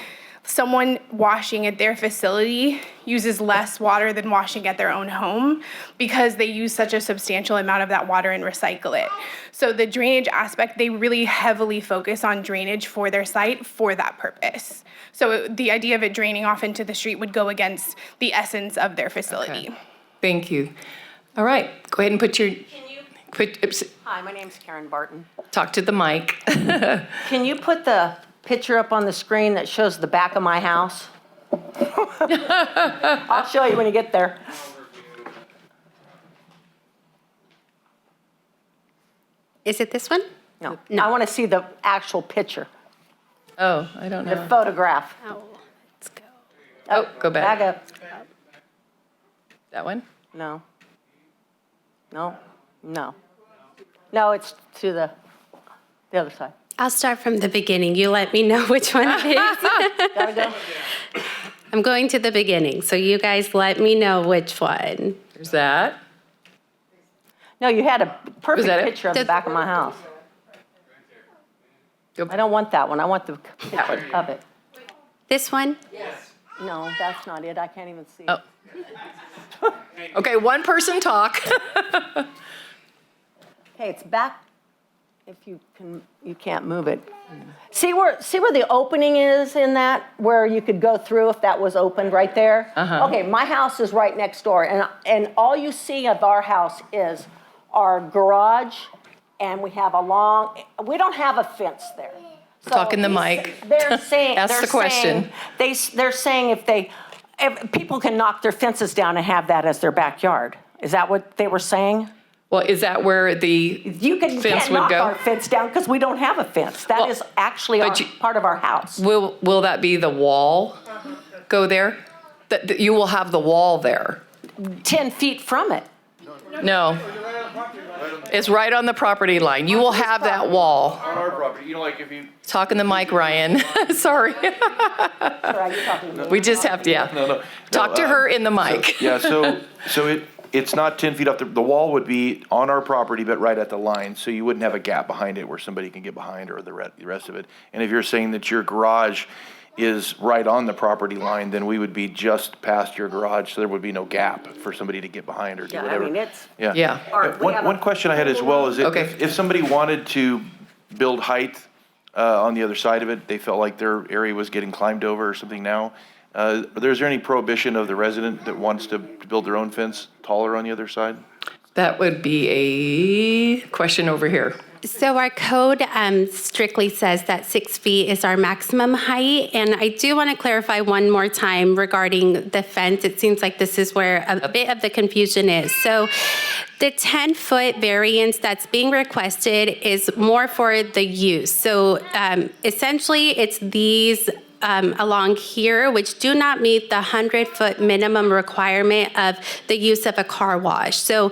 someone washing at their facility uses less water than washing at their own home because they use such a substantial amount of that water and recycle it. So the drainage aspect, they really heavily focus on drainage for their site for that purpose. So the idea of it draining off into the street would go against the essence of their facility. Okay. Thank you. All right, go ahead and put your, Hi, my name's Karen Barton. talk to the mic. Can you put the picture up on the screen that shows the back of my house? I'll show you when you get there. Is it this one? No, I want to see the actual picture, Oh, I don't the know. photograph. Oh, let's go. Oh, go back. Back up. That one? No. No, no. No, it's to the other side. I'll start from the beginning. You let me know which one it is. Gotta go. I'm going to the beginning, so you guys let me know which one. There's that. No, you had a perfect that it? picture of the back of my house. I don't want that one. I want the picture of it. This one? No, that's not it. I can't even see it. Oh. Okay, one person talk. Okay, it's back. If you can't move it. See where the opening is in that, where you could go through if that was opened right there? Okay, my house is right next door, and all you see of our house is our garage, and we have we don't have a fence there. So Talk in the mic. They're saying, Ask the question. They're saying if people can knock their fences down and have that as their backyard. Is that what they were saying? Well, is that where the fence can't would knock go? our fence down because we don't have a fence. That is actually part of our house. Will that be the wall go there? That you will have the wall there? 10 feet from it. No. It's right on the property line. You will have that wall. On our property, you know, like if you. Talk in the mic, Ryan. Sorry. We just have to, No. Talk to her in the mic. So it's not 10 feet up. The wall would be on our property, but right at the line, so you wouldn't have a gap behind it where somebody can get behind or the rest of it. And if you're saying that your garage is right on the property line, then we would be just past your garage, so there would be no gap for somebody to get behind or do Yeah, I whatever. mean, it's, Yeah. Yeah. One question I had as well is Okay. if somebody wanted to build height on the other side of it, they felt like their area was getting climbed over or something now, is there any prohibition of the resident that wants to build their own fence taller on the other side? That would be a question over here. So our code strictly says that 6 feet is our maximum height. And I do want to clarify one more time regarding the fence. It seems like this is where a bit of the confusion is. So the 10-foot variance that's being requested is more for the use. So essentially, it's these along here, which do not meet the 100-foot minimum requirement of the use of a car wash. So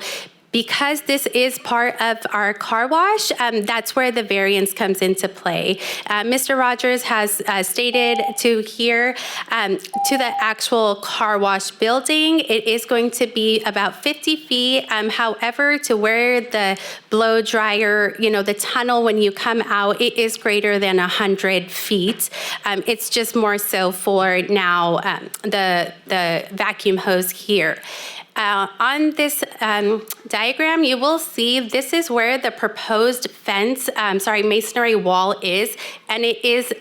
because this is part of our car wash, that's where the variance comes into play. Mr. Rogers has stated to here, to the actual car wash building, it is going to be about 50 feet. However, to where the blow dryer, the tunnel, when you come out, it is greater than 100 feet. It's just more so for now the vacuum hose here. On this diagram, you will see this is where the proposed masonry wall is, and it is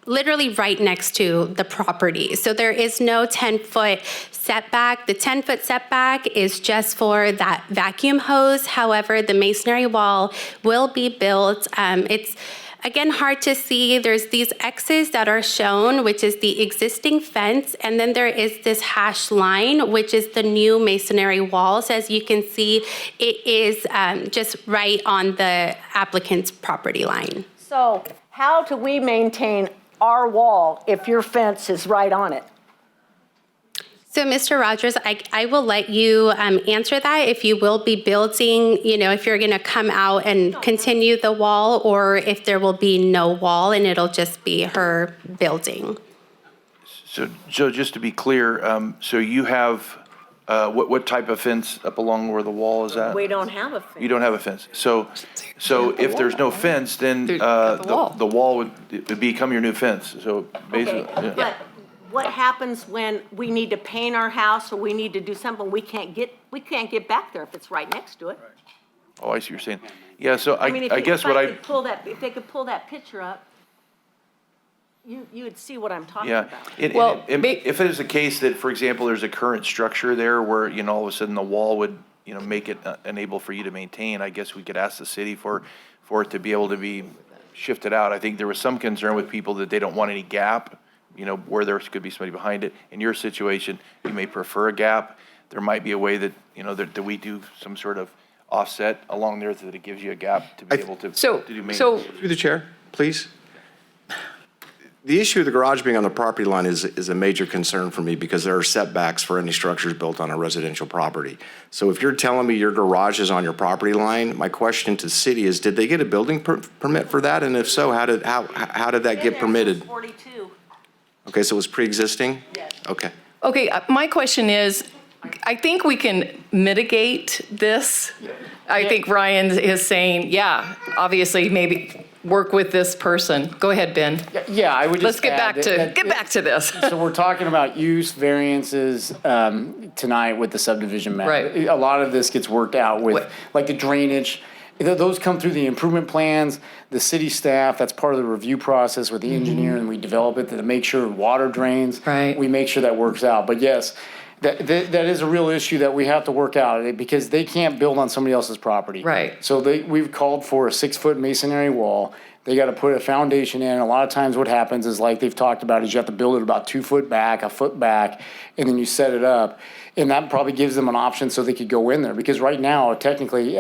literally right next to the property. So there is no 10-foot setback. The 10-foot setback is just for that vacuum hose. However, the masonry wall will be built. It's again, hard to see. There's these X's that are shown, which is the existing fence, and then there is this hash line, which is the new masonry walls. As you can see, it is just right on the applicant's property line. so how do we maintain our wall if your fence is right on it? So, Mr. Rogers, I will let you answer that if you will be building, if you're going to come out and continue the wall, or if there will be no wall and it'll just be her building. So just to be clear, so you have, what type of fence up along where the wall is at? We don't have a fence. You don't have a fence. So if there's no fence, then the wall would become your new fence. So basically, Okay, yeah. but what happens when we need to paint our house or we need to do something, we can't get back there if it's right next to it? Oh, I see what you're saying. Yeah, so I mean, if I guess what I. If they could pull that picture up, you would see what I'm talking Yeah, about. if it is a case that, for example, there's a current structure there where, all of a sudden the wall would, make it unable for you to maintain, I guess we could ask the city for it to be able to be shifted out. I think there was some concern with people that they don't want any gap, where there could be somebody behind it. In your situation, you may prefer a gap. There might be a way that, that we do some sort of offset along there so that it gives you a gap to be able to do maintenance. Through the chair, please. The issue of the garage being on the property line is a major concern for me because there are setbacks for any structures built on a residential property. So if you're telling me your garage is on your property line, my question to the city is, did they get a building permit for that? And if so, how did that get permitted? 42. Okay, so it was pre-existing? Yes. Okay. Okay, my question is, I think we can mitigate this. I think Ryan is saying, yeah, obviously, maybe work with this person. Go ahead, Ben. Yeah, I would Let's just get add back to this. So we're talking about use variances tonight with the subdivision map. Right. A lot of this gets worked out with, like the drainage. Those come through the improvement plans, the city staff, that's part of the review process with the engineer, and we develop it to make sure water drains. Right. We make sure that works out. But yes, that is a real issue that we have to work out because they can't build on somebody else's property. Right. So we've called for a 6-foot masonry wall. They got to put a foundation in. A lot of times what happens is, like they've talked about, is you have to build it about 2 foot back, a foot back, and then you set it up. And that probably gives them an option so they could go in there. Because right now, technically,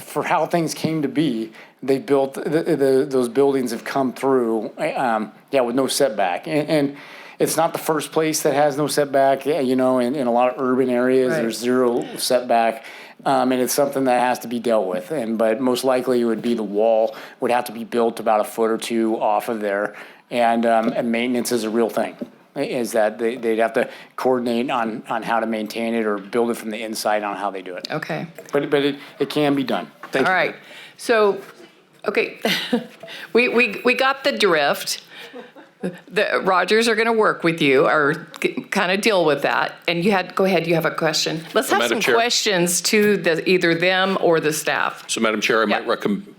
for how things came to be, they built, those buildings have come through, with no setback. And it's not the first place that has no setback, in a lot of urban areas, Right. There's zero setback. And it's something that has to be dealt with. But most likely it would be the wall would have to be built about 1 foot or 2 off of there. And maintenance is a real thing, is that they'd have to coordinate on how to maintain it or build it from the inside on how they do it. Okay. But it can be done. All right. So, okay, we got the drift. The Rogers are going to work with you or kind of deal with that. And go ahead, you have a question. Let's have Madam some Chair. questions to either them or the staff. So, Madam Chair, I might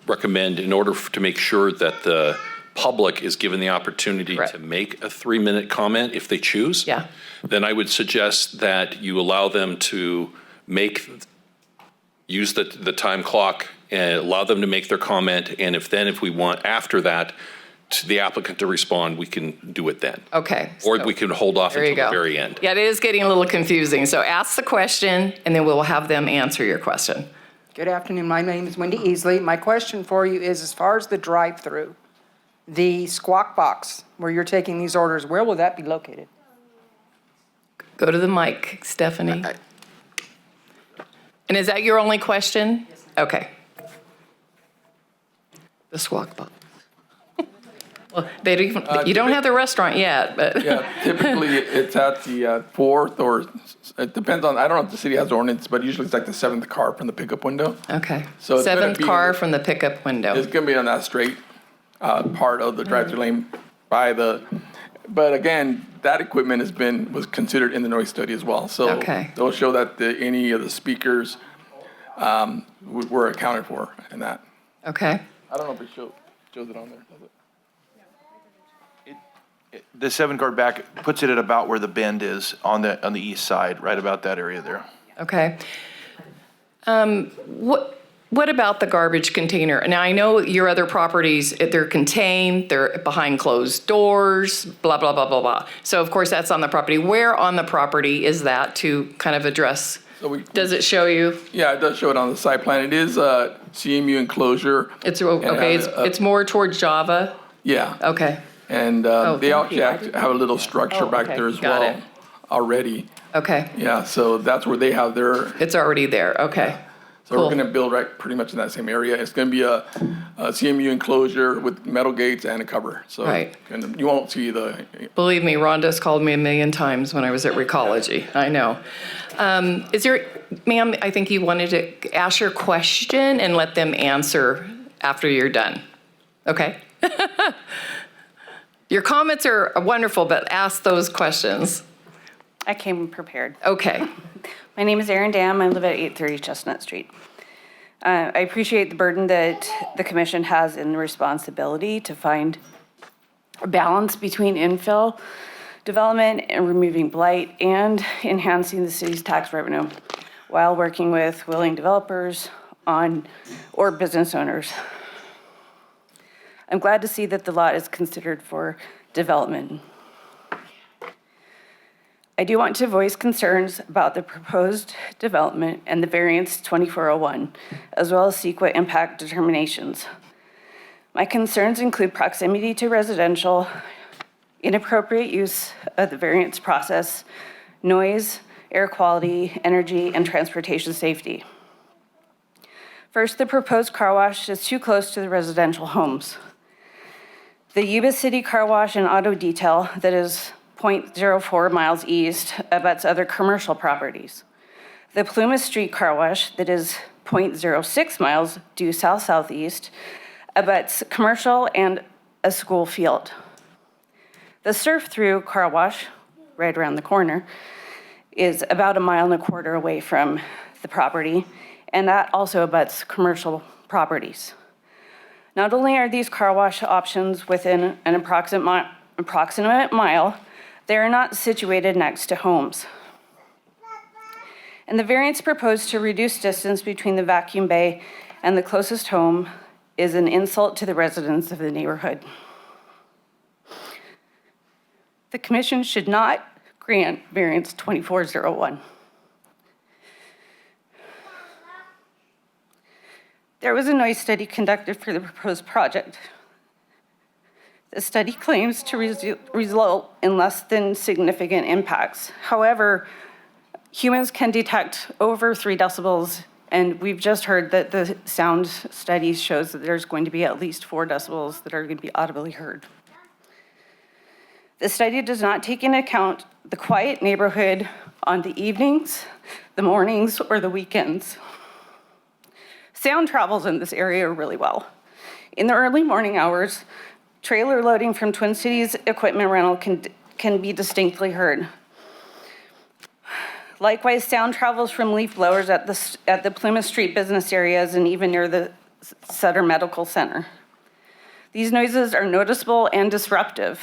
recommend, in order to make sure that the public is given the opportunity to make a 3-minute comment if they choose, then I would suggest that you allow them to use the time clock and allow them to make their comment. And if we want after that, to the applicant to respond, we can do it then. Okay. Or we can hold off until the very end. Yeah, it is getting a little confusing. So ask the question, and then we'll have them answer your question. Good afternoon. My name is Wendy Easley. My question for you is, as far as the drive-through, the squawk box where you're taking these orders, where will that be located? Go to the mic, Stephanie. And is that your only question? Yes. Okay. The squawk box. Well, you don't have the restaurant yet, but. Yeah, typically it's at the fourth, or it depends on, I don't know if the city has ordinance, but usually it's like the 7th car from the pickup window. Okay. So 7th car from the pickup window. It's going to be on that straight part of the drive-through lane but again, that equipment was considered in the noise study as well. So they'll show that any of the speakers were accounted for in that. Okay. I don't know if it shows it on there, does it? The 7-car back puts it at about where the bend is on the east side, right about that area there. Okay. What about the garbage container? Now, I know your other properties, they're contained, they're behind closed doors, blah, blah, blah, blah, blah. So, of course, that's on the property. Where on the property is that to kind of address? Does it show you? Yeah, it does show it on the site plan. It is a CMU enclosure. It's okay. It's more towards Java? Yeah. Okay. And they actually have a little structure back there as well already. Okay. Yeah, so that's where they have their. It's already there. Okay. So we're going to build right pretty much in that same area. It's going to be a CMU enclosure with metal gates and a cover. So you won't see the. Believe me, Rhonda's called me a million times when I was at Recology. I know. Ma'am, I think you wanted to ask your question and let them answer after you're done. Okay? Your comments are wonderful, but ask those questions. I came prepared. Okay. My name is Erin Dam. I live at 830 Chestnut Street. I appreciate the burden that the commission has in the responsibility to find a balance between infill development and removing blight and enhancing the city's tax revenue while working with willing developers or business owners. I'm glad to see that the lot is considered for development. I do want to voice concerns about the proposed development and the variance 2401, as well as CEQA impact determinations. My concerns include proximity to residential, inappropriate use of the variance process, noise, air quality, energy, and transportation safety. First, the proposed car wash is too close to the residential homes. The Yuba City Car Wash and Auto Detail that is 0.04 miles east abuts other commercial properties. The Plumas Street Car Wash that is 0.06 miles due south-southeast abuts commercial and a school field. The Surf-Through Car Wash, right around the corner, is about 1.25 miles away from the property, and that also abuts commercial properties. Not only are these car wash options within an approximate mile, they are not situated next to homes. And the variance proposed to reduce distance between the vacuum bay and the closest home is an insult to the residents of the neighborhood. The commission should not grant variance 2401. There was a noise study conducted for the proposed project. The study claims to result in less than significant impacts. However, humans can detect over 3 decibels, and we've just heard that the sound study shows that there's going to be at least 4 decibels that are going to be audibly heard. The study does not take into account the quiet neighborhood on the evenings, the mornings, or the weekends. Sound travels in this area really well. In the early morning hours, trailer loading from Twin Cities equipment rental can be distinctly heard. Likewise, sound travels from leaf blowers at the Plymouth Street business areas and even near the Sutter Medical Center. These noises are noticeable and disruptive.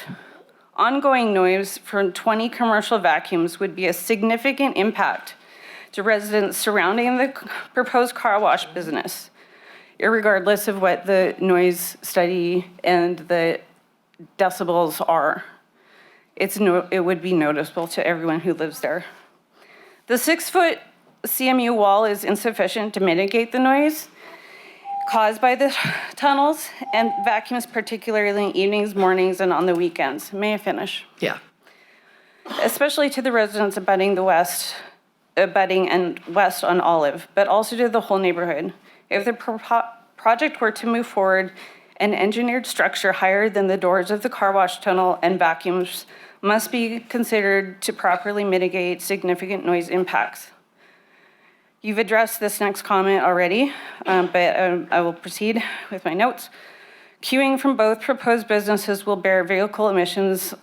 Ongoing noise from 20 commercial vacuums would be a significant impact to residents surrounding the proposed car wash business, irregardless of what the noise study and the decibels are. It would be noticeable to everyone who lives there. The 6-foot CMU wall is insufficient to mitigate the noise caused by the tunnels and vacuums, particularly in evenings, mornings, and on the weekends. May I finish? Yeah. Especially to the residents abutting and west on Olive, but also to the whole neighborhood. If the project were to move forward, an engineered structure higher than the doors of the car wash tunnel and vacuums must be considered to properly mitigate significant noise impacts. You've addressed this next comment already, but I will proceed with my notes. Queuing from both proposed businesses will bear vehicle emissions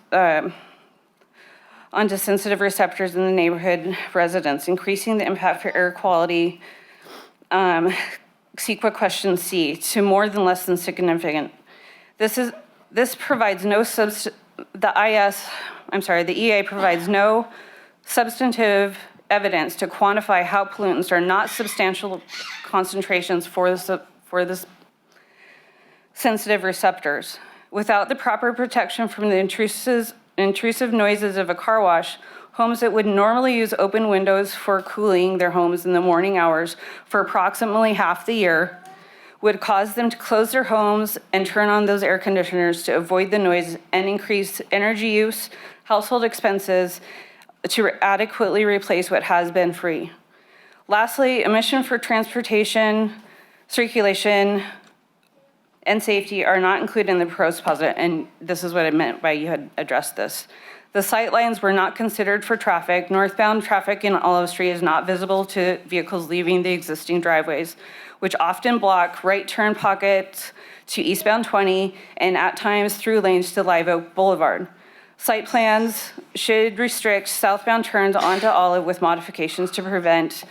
onto sensitive receptors in the neighborhood residents, increasing the impact for air quality, CEQA question C, to more than less than significant. This provides no the EA provides no substantive evidence to quantify how pollutants are not substantial concentrations for this sensitive receptors. Without the proper protection from the intrusive noises of a car wash, homes that would normally use open windows for cooling their homes in the morning hours for approximately half the year would cause them to close their homes and turn on those air conditioners to avoid the noise and increase energy use, household expenses to adequately replace what has been free. Lastly, emission for transportation, circulation, and safety are not included in the proposed budget, and this is what I meant by you had addressed this. The sight lines were not considered for traffic. Northbound traffic in Olive Street is not visible to vehicles leaving the existing driveways, which often block right turn pockets to eastbound 20 and at times through lanes to Live Oak Boulevard. Site plans should restrict southbound turns onto Olive with modifications to prevent.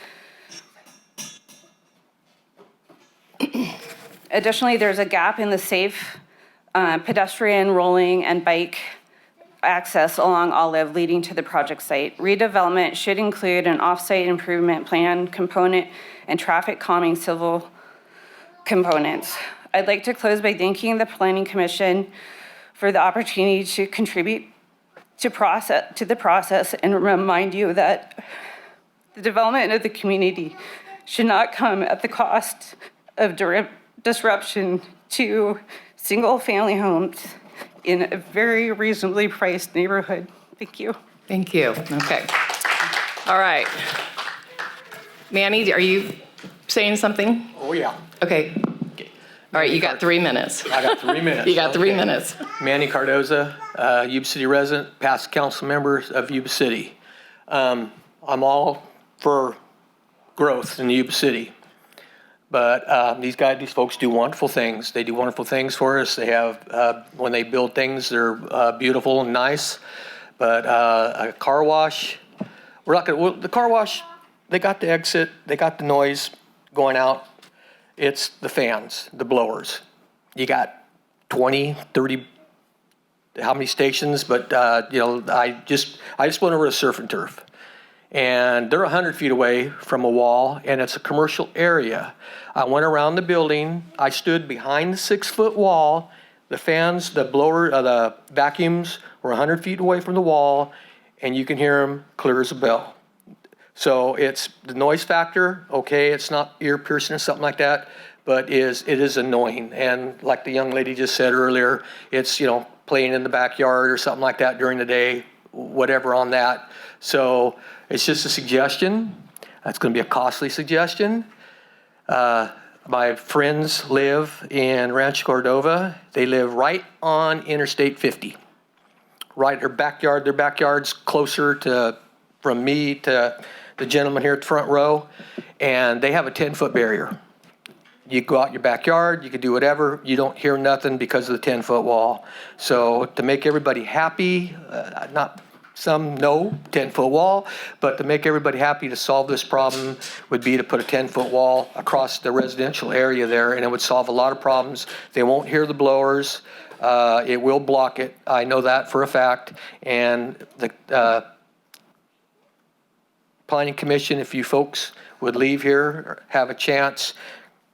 Additionally, there's a gap in the safe pedestrian, rolling, and bike access along Olive leading to the project site. Redevelopment should include an off-site improvement plan component and traffic calming civil components. I'd like to close by thanking the Planning Commission for the opportunity to contribute to the process and remind you that the development of the community should not come at the cost of disruption to single-family homes in a very reasonably priced neighborhood. Thank you. Thank you. Okay. All right. Manny, are you saying something? Oh, yeah. Okay. All right, you got 3 minutes. I got 3 minutes. You got 3 Okay. minutes. Manny Cardoza, Yuba City resident, past council member of Yuba City. I'm all for growth in Yuba City. But these folks do wonderful things. They do wonderful things for us. They have, when they build things, they're beautiful and nice. But a car wash, we're not gonna, the car wash, they got the exit, they got the noise going out. It's the fans, the blowers. You got 20, 30, how many stations? But I just went over to Surf and Turf. And they're 100 feet away from a wall, and it's a commercial area. I went around the building. I stood behind the 6-foot wall. The fans, the vacuums were 100 feet away from the wall, and you can hear them clear as a bell. So it's the noise factor. Okay, it's not ear piercing or something like that, but it is annoying. And like the young lady just said earlier, it's playing in the backyard or something like that during the day, whatever on that. So it's just a suggestion. That's going to be a costly suggestion. My friends live in Rancho Cordova. They live right on Interstate 50. Right, their backyard's closer from me to the gentleman here at the front row, and they have a 10-foot barrier. You go out in your backyard, you can do whatever, you don't hear nothing because of the 10-foot wall. So to make everybody happy, not some no 10-foot wall, but to make everybody happy to solve this problem would be to put a 10-foot wall across the residential area there, and it would solve a lot of problems. They won't hear the blowers. It will block it. I know that for a fact. And the Planning Commission, if you folks would leave here, have a chance,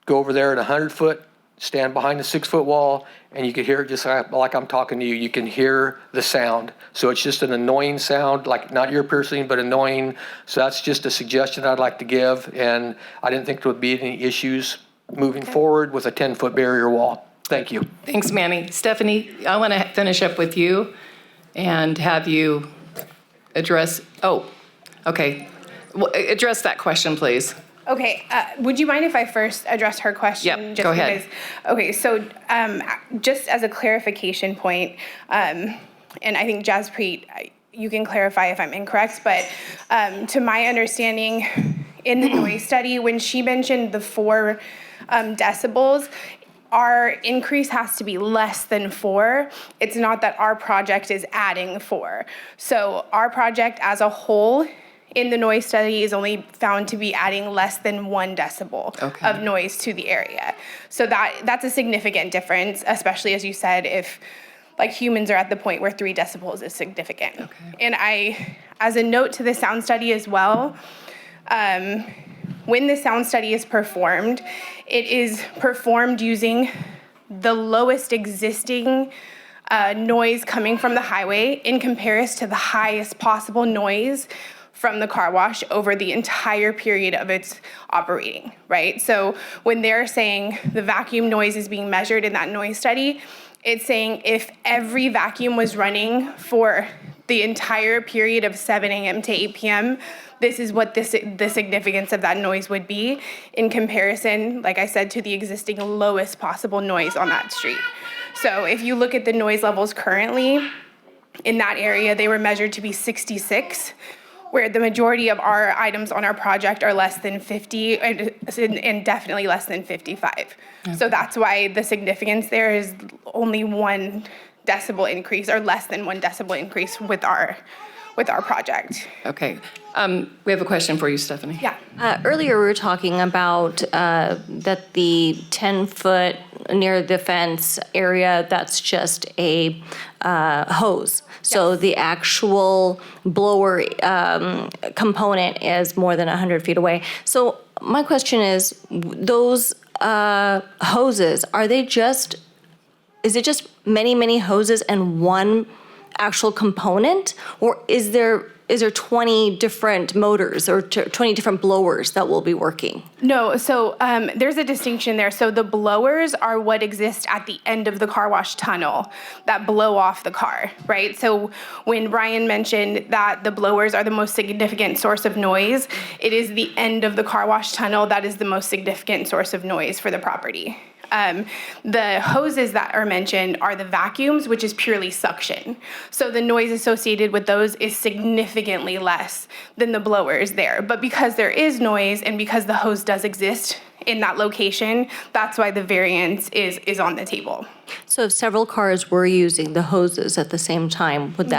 go over there at 100-foot, stand behind the 6-foot wall, and you can hear it just like I'm talking to you. You can hear the sound. So it's just an annoying sound, like not ear piercing, but annoying. So that's just a suggestion I'd like to give. And I didn't think there would be any issues moving forward with a 10-foot barrier wall. Thank you. Thanks, Manny. Stephanie, I want to finish up with you and have you address, okay. Well, address that question, please. Okay, would you mind if I first address her question? Yep, go ahead. Okay, so just as a clarification point, and I think Jaspreet, you can clarify if I'm incorrect, but to my understanding, in the noise study, when she mentioned the 4 decibels, our increase has to be less than 4. It's not that our project is adding 4. So our project as a whole in the noise study is only found to be adding less than 1 decibel of noise to the area. So that's a significant difference, especially as you said, if like humans are at the point where 3 decibels is significant. And as a note to the sound study as well, when the sound study is performed, it is performed using the lowest existing noise coming from the highway in comparison to the highest possible noise from the car wash over the entire period of its operating, right? So when they're saying the vacuum noise is being measured in that noise study, it's saying if every vacuum was running for the entire period of 7 a.m. to 8 p.m., this is what the significance of that noise would be in comparison, like I said, to the existing lowest possible noise on that street. So if you look at the noise levels currently in that area, they were measured to be 66, where the majority of our items on our project are less than 50 and definitely less than 55. Okay. So that's why the significance there is only 1 decibel increase or less than 1 decibel increase with our project. Okay. We have a question for you, Stephanie. Yeah. Earlier, we were talking about that the 10-foot near the fence area, that's just a hose. So yes. The actual blower component is more than 100 feet away. So my question is, those hoses, is it just many, many hoses and 1 actual component, or is there 20 different motors or 20 different blowers that will be working? No, so there's a distinction there. So the blowers are what exist at the end of the car wash tunnel that blow off the car, right? So when Ryan mentioned that the blowers are the most significant source of noise, it is the end of the car wash tunnel that is the most significant source of noise for the property. The hoses that are mentioned are the vacuums, which is purely suction. So the noise associated with those is significantly less than the blowers there. But because there is noise and because the hose does exist in that location, that's why the variance is on the table. So if several cars were using the hoses at the same time, would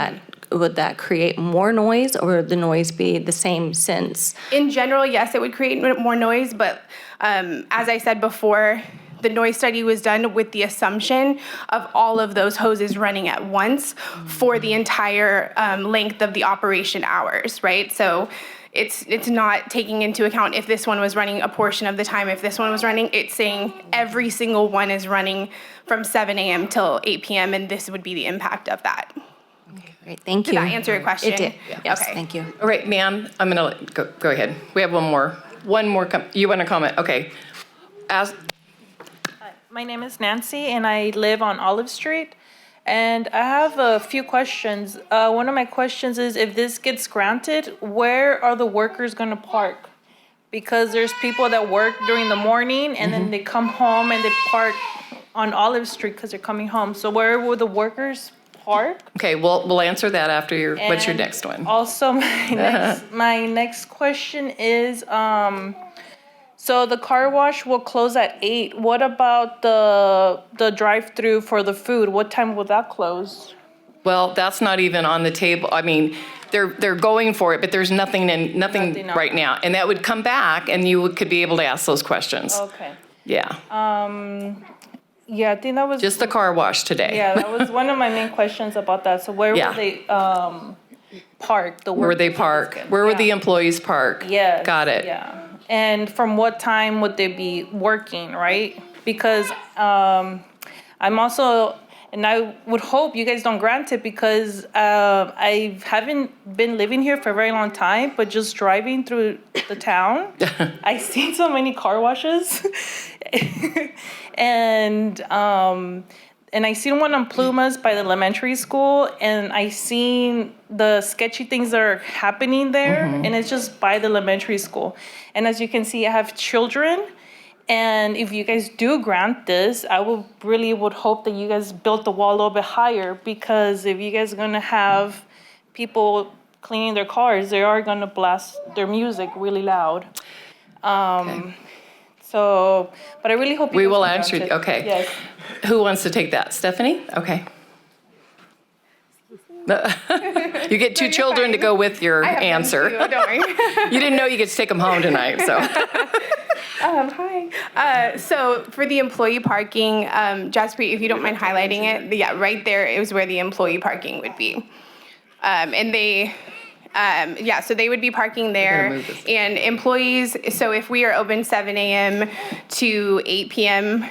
that create more noise, or would the noise be the same since? In general, yes, it would create more noise, but as I said before, the noise study was done with the assumption of all of those hoses running at once for the entire length of the operation hours, right? So it's not taking into account if this one was running a portion of the time, if this one was running, it's saying every single one is running from 7 a.m. till 8 p.m., and this would be the impact of that. Okay, great, thank you. Did that answer your question? It did, yes, Okay. Thank you. All right, ma'am, I'm gonna go ahead. We have one more. You want to comment? Okay. My name is Nancy, and I live on Olive Street, and I have a few questions. One of my questions is, if this gets granted, where are the workers going to park? Because there's people that work during the morning, and then they come home and they park on Olive Street because they're coming home. So where will the workers park? Okay, we'll answer that after what's your next one? Also, my next question is, So the car wash will close at 8. What about the drive-through for the food? What time will that close? Well, that's not even on the table. I mean, they're going for it, but there's nothing Nothing right now. And that would come back, and you could be able to ask those questions. Okay. Yeah. Yeah, I think that was Just the car wash today. Yeah, that was one of my main questions about that. So where Yeah. will they park? Where they park? Where would the employees park? Yes. Got it. Yeah. And from what time would they be working, right? Because I'm also, and I would hope you guys don't grant it because I haven't been living here for a very long time, but just driving through the town, I've seen so many car washes. And I seen one on Plumas by the elementary school, and I seen the sketchy things that are happening there, and it's just by the elementary school. And as you can see, I have children, and if you guys do grant this, I would hope that you guys built the wall a little bit higher, because if you guys are gonna have people cleaning their cars, they are gonna blast their music really loud. So, but I really hope you We guys will will answer. grant it. Okay. Yes. Who wants to take that? Stephanie? Okay. You get two children to go with your answer. Don't worry. You didn't know you could take them home tonight, so. Hi. So for the employee parking, Jaspreet, if you don't mind highlighting it, yeah, right there is where the employee parking would be. And they, so they would be parking there. And employees, so if we are open 7 a.m. to 8 p.m.,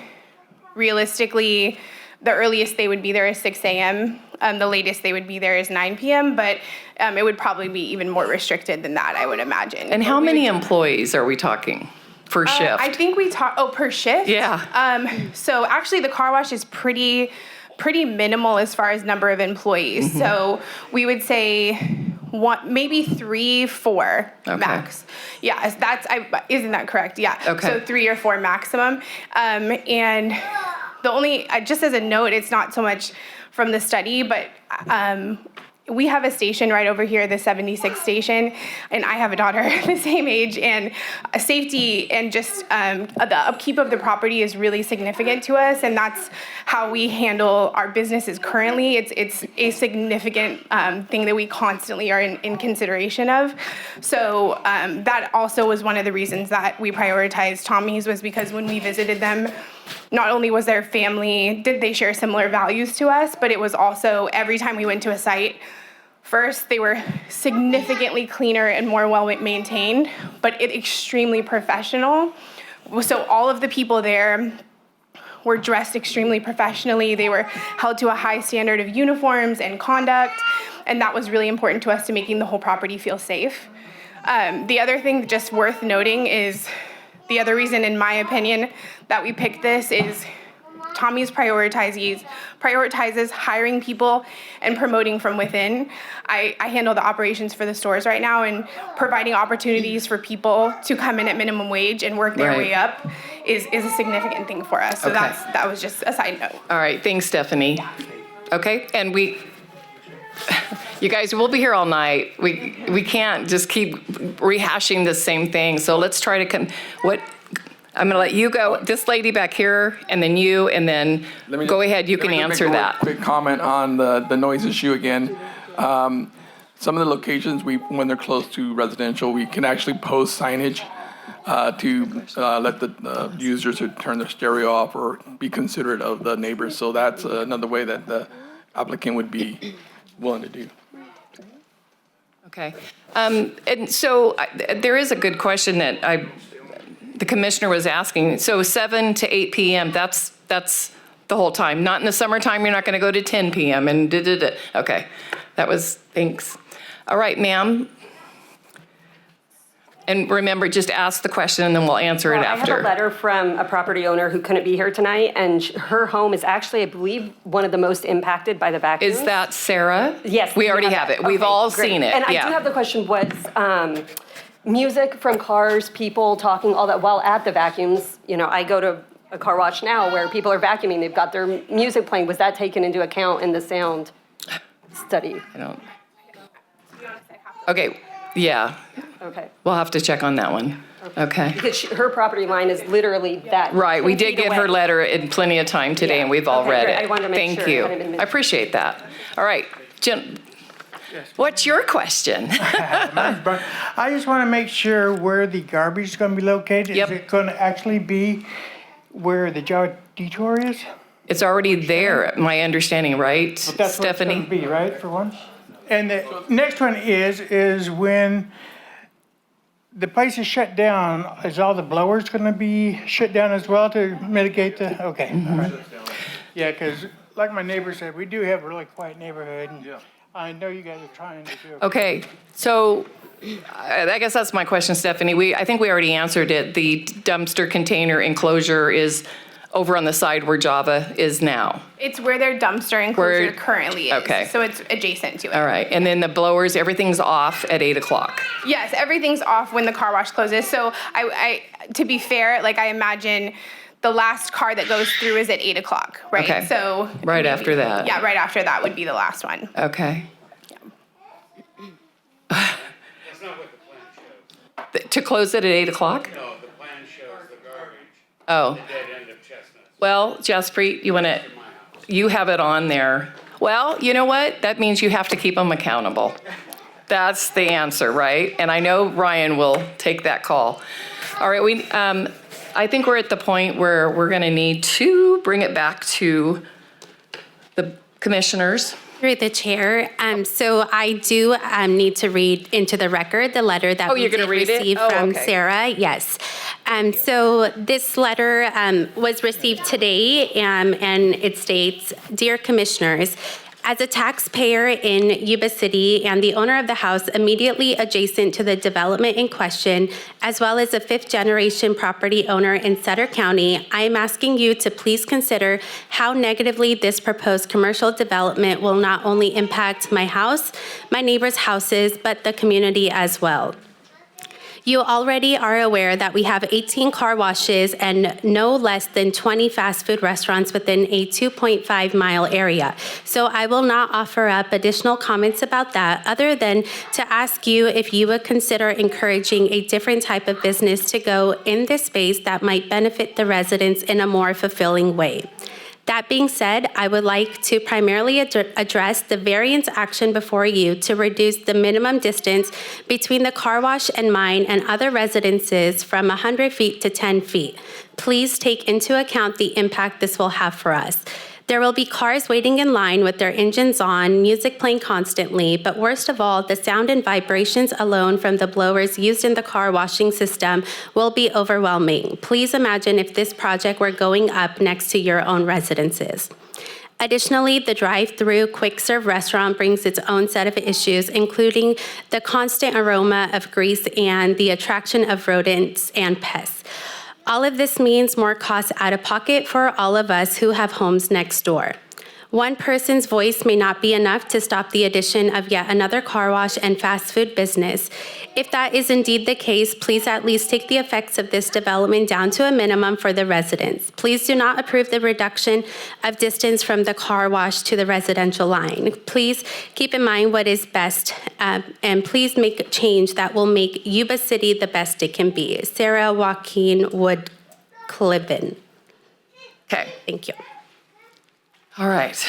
realistically, the earliest they would be there is 6 a.m. The latest they would be there is 9 p.m., but it would probably be even more restricted than that, I would imagine. And how many employees are we talking per shift? I think we talk, per shift? Yeah. So actually the car wash is pretty minimal as far as number of employees. So we would say maybe 3, 4 max. Yeah, isn't that correct? Yeah. Okay. So 3 or 4 maximum. And the only, just as a note, it's not so much from the study, but we have a station right over here, the 76 station, and I have a daughter the same age, and safety and just the upkeep of the property is really significant to us, and that's how we handle our businesses currently. It's a significant thing that we constantly are in consideration of. So that also was one of the reasons that we prioritized Tommy's, was because when we visited them, not only was their family, did they share similar values to us, but it was also every time we went to a site, first, they were significantly cleaner and more well-maintained, but extremely professional. So all of the people there were dressed extremely professionally. They were held to a high standard of uniforms and conduct, and that was really important to us to making the whole property feel safe. The other thing just worth noting is, the other reason, in my opinion, that we picked this is Tommy's prioritizes hiring people and promoting from within. I handle the operations for the stores right now, and providing opportunities for people to come in at minimum wage and work their way up is a significant thing for us. So that was just a side note. All right, thanks, Stephanie. Okay, and you guys, we'll be here all night. We can't just keep rehashing the same thing. So let's try to I'm gonna let you go, this lady back here, and then you, and then go ahead, you can answer that. Quick comment on the noise issue again. Some of the locations, when they're close to residential, we can actually post signage to let the users who turn their stereo off or be considerate of the neighbors. So that's another way that the applicant would be willing to do. Okay. And so there is a good question that the commissioner was asking. So 7 to 8 p.m., that's the whole time. Not in the summertime, you're not going to go to 10 p.m. and da-da-da. Okay. Thanks. All right, ma'am. And remember, just ask the question and then we'll answer it after. I have a letter from a property owner who couldn't be here tonight, and her home is actually, I believe, one of the most impacted by the vacuums. Is that Sarah? Yes. We already have it. We've all seen it. And I do have the question, was music from cars, people talking, all that, while at the vacuums? I go to a car wash now where people are vacuuming, they've got their music playing. Was that taken into account in the sound study? I don't. Okay. Yeah, Okay. we'll have to check on that one. Okay. Because her property line is literally that. Right, we 10 did feet get her away. letter in plenty of time today, and we've all Okay, read great. it. I wanted to make Thank sure. you. I hadn't been- I appreciate that. All right, Jim, what's your question? I just want to make sure where the garbage is going to be located. Yep. Is it going to actually be where the Jawa detour is? It's already there, my understanding, right, But that's what it's Stephanie? going to be, right, for once? And the next one is when the place is shut down, is all the blowers going to be shut down as well to mitigate the, okay. All right. Yeah, because like my neighbor said, we do have a really quiet neighborhood. And I know you guys are trying to do. Okay, so I guess that's my question, Stephanie. I think we already answered it. The dumpster container enclosure is over on the side where Java is now. It's where their dumpster enclosure currently is. Okay. So it's adjacent to it. All right, and then the blowers, everything's off at 8 o'clock. Yes, everything's off when the car wash closes. So I to be fair, like I imagine the last car that goes through is at 8 o'clock, right? Okay. So Right after that. Yeah, right after that would be the last one. Okay. That's not what the plan shows. To close it at 8 o'clock? No, the plan shows the garbage. Oh. The dead end of Chestnut. Well, Jaspreet, you have it on there. Well, you know what? That means you have to keep them accountable. That's the answer, right? And I know Ryan will take that call. All right, I think we're at the point where we're going to need to bring it back to the commissioners. Through the chair, so I do need to read into the record the letter that we you're gonna did read it? receive Oh, from okay. Sarah. Yes. So this letter was received today, and it states, "Dear Commissioners, as a taxpayer in Yuba City and the owner of the house immediately adjacent to the development in question, as well as a fifth-generation property owner in Sutter County, I am asking you to please consider how negatively this proposed commercial development will not only impact my house, my neighbors' houses, but the community as well. You already are aware that we have 18 car washes and no less than 20 fast food restaurants within a 2.5-mile area. So I will not offer up additional comments about that other than to ask you if you would consider encouraging a different type of business to go in this space that might benefit the residents in a more fulfilling way. That being said, I would like to primarily address the variance action before you to reduce the minimum distance between the car wash and mine and other residences from 100 feet to 10 feet. Please take into account the impact this will have for us. There will be cars waiting in line with their engines on, music playing constantly, but worst of all, the sound and vibrations alone from the blowers used in the car washing system will be overwhelming. Please imagine if this project were going up next to your own residences. Additionally, the drive-through quick-serve restaurant brings its own set of issues, including the constant aroma of grease and the attraction of rodents and pests. All of this means more costs out of pocket for all of us who have homes next door. One person's voice may not be enough to stop the addition of yet another car wash and fast food business. If that is indeed the case, please at least take the effects of this development down to a minimum for the residents. Please do not approve the reduction of distance from the car wash to the residential line. Please keep in mind what is best, and please make a change that will make Yuba City the best it can be. Sarah Joaquin Wood Cliven. Okay. Thank you. All right.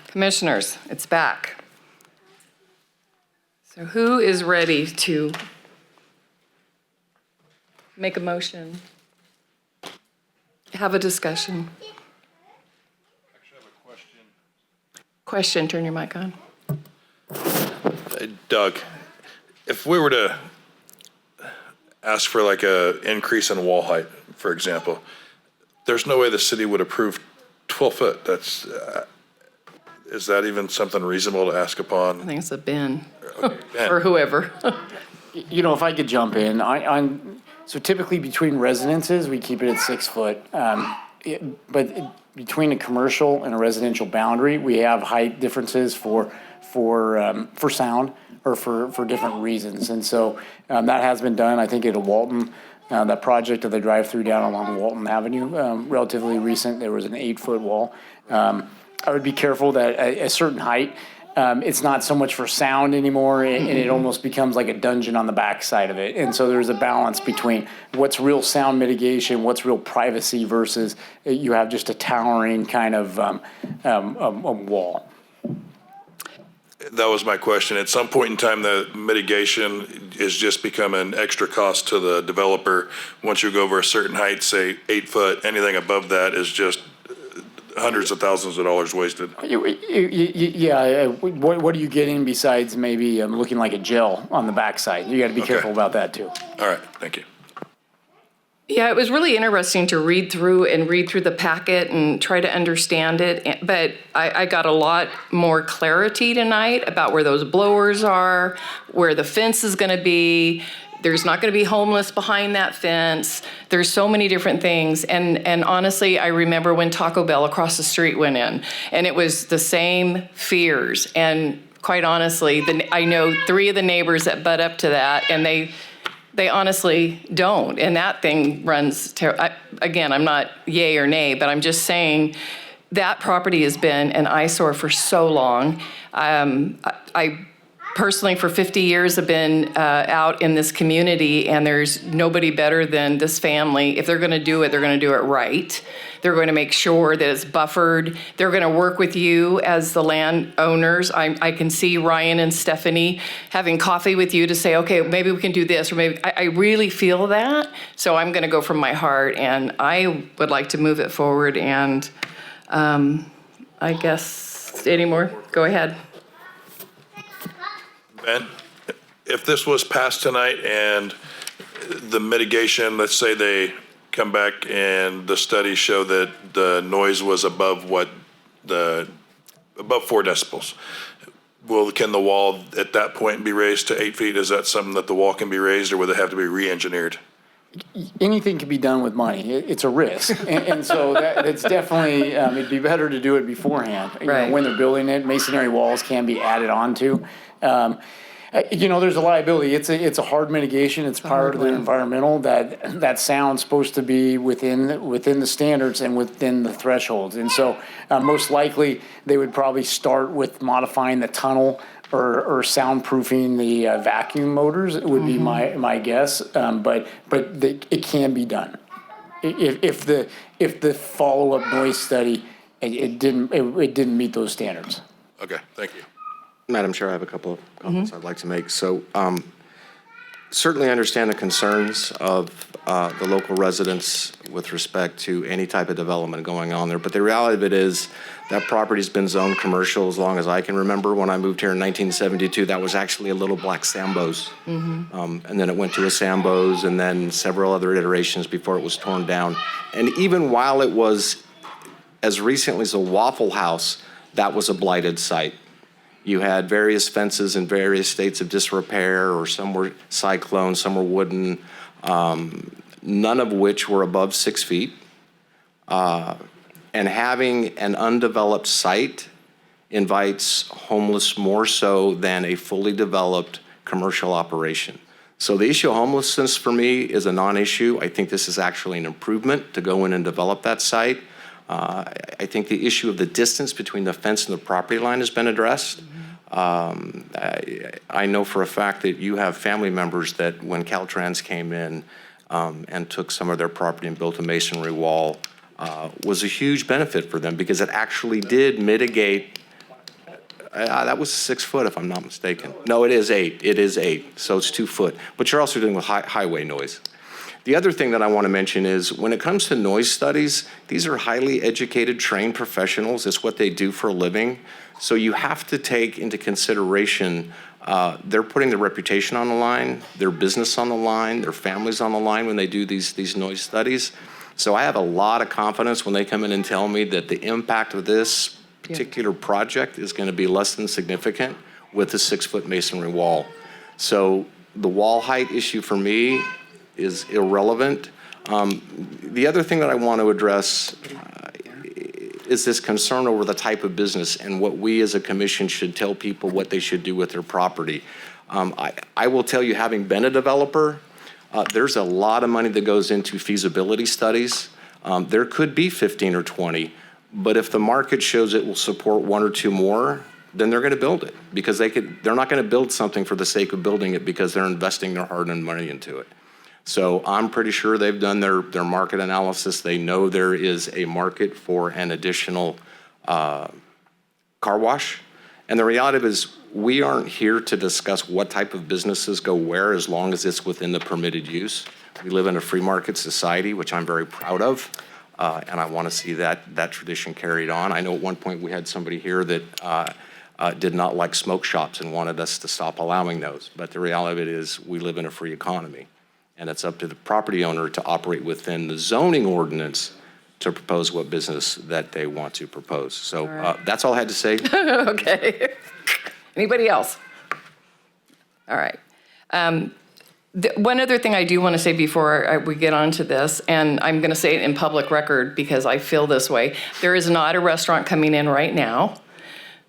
Commissioners, it's back. So who is ready to make a motion? Have a discussion? Actually, I have a question. Question, turn your mic on. Doug, if we were to ask for like a increase in wall height, for example, there's no way the city would approve 12 foot. That's, is that even something reasonable to ask upon? I think it's a bin. Ben. Or whoever. You know, if I could jump in, so typically between residences, we keep it at 6 foot. But between a commercial and a residential boundary, we have height differences for sound or for different reasons. And so that has been done, I think, at a Walton. That project of the drive-through down along Walton Avenue, relatively recent, there was an 8-foot wall. I would be careful that a certain height it's not so much for sound anymore, and it almost becomes like a dungeon on the backside of it. And so there's a balance between what's real sound mitigation, what's real privacy versus you have just a towering kind of wall. That was my question. At some point in time, the mitigation is just become an extra cost to the developer. Once you go over a certain height, say 8 foot, anything above that is just hundreds of thousands of dollars wasted. Yeah, what are you getting besides maybe looking like a gel on the backside? You got to be careful about that too. All right, thank you. Yeah, it was really interesting to read through the packet and try to understand it. But I got a lot more clarity tonight about where those blowers are, where the fence is going to be. There's not going to be homeless behind that fence. There's so many different things. And honestly, I remember when Taco Bell across the street went in, and it was the same fears. And quite honestly, I know 3 of the neighbors that butt up to that, and they honestly don't. And that thing runs, again, I'm not yay or nay, but I'm just saying that property has been an eyesore for so long. I personally, for 50 years, have been out in this community, and there's nobody better than this family. If they're going to do it, they're going to do it right. They're going to make sure that it's buffered. They're going to work with you as the landowners. I can see Ryan and Stephanie having coffee with you to say, okay, maybe we can do this, or maybe I really feel that. So I'm going to go from my heart, and I would like to move it forward. And I guess any more? Go ahead. Ben, if this was passed tonight and the mitigation, let's say they come back and the studies show that the noise was above above 4 decibels, can the wall at that point be raised to 8 feet? Is that something that the wall can be raised, or would it have to be re-engineered? Anything can be done with money. It's a risk. And so it's definitely, it'd be better to do it beforehand. You know, when they're building it, masonry walls can be added onto. There's a liability. It's a hard mitigation. It's part of the environmental that sound's supposed to be within the standards and within the thresholds. And so most likely they would probably start with modifying the tunnel or soundproofing the vacuum motors. It would be my guess. But it can be done. If the follow-up noise study it didn't meet those standards. Okay, thank you. Madam Chair, I have a couple of comments I'd like to make. So certainly understand the concerns of the local residents with respect to any type of development going on there. But the reality of it is that property's been zoned commercial as long as I can remember. When I moved here in 1972, that was actually a little black Sambo's. And then it went to a Sambo's and then several other iterations before it was torn down. And even while it was as recently as a Waffle House, that was a blighted site. You had various fences in various states of disrepair, or some were cyclone, some were wooden, none of which were above 6 feet. And having an undeveloped site invites homeless more so than a fully developed commercial operation. So the issue of homelessness for me is a non-issue. I think this is actually an improvement to go in and develop that site. I think the issue of the distance between the fence and the property line has been addressed. I know for a fact that you have family members that when Caltrans came in and took some of their property and built a masonry wall, was a huge benefit for them because it actually did mitigate. That was 6 foot, if I'm not mistaken. No, it is 8. It is 8, so it's 2 foot. But you're also dealing with highway noise. The other thing that I want to mention is when it comes to noise studies, these are highly educated, trained professionals. It's what they do for a living. So you have to take into consideration they're putting their reputation on the line, their business on the line, their families on the line when they do these noise studies. So I have a lot of confidence when they come in and tell me that the impact of this particular project is going to be less than significant with the 6 foot masonry wall. So the wall height issue for me is irrelevant. The other thing that I want to address is this concern over the type of business and what we as a commission should tell people what they should do with their property. I will tell you, having been a developer, there's a lot of money that goes into feasibility studies. There could be 15 or 20, but if the market shows it will support 1 or 2 more, then they're going to build it because they're not going to build something for the sake of building it because they're investing their hard-earned money into it. So I'm pretty sure they've done their market analysis. They know there is a market for an additional car wash. And the reality is we aren't here to discuss what type of businesses go where as long as it's within the permitted use. We live in a free market society, which I'm very proud of. And I want to see that tradition carried on. I know at one point we had somebody here that did not like smoke shops and wanted us to stop allowing those. But the reality of it is we live in a free economy. And it's up to the property owner to operate within the zoning ordinance to propose what business that they want to propose. So that's all I had to say. Okay. Anybody else? All right. One other thing I do want to say before we get on to this, and I'm going to say it in public record because I feel this way. There is not a restaurant coming in right now.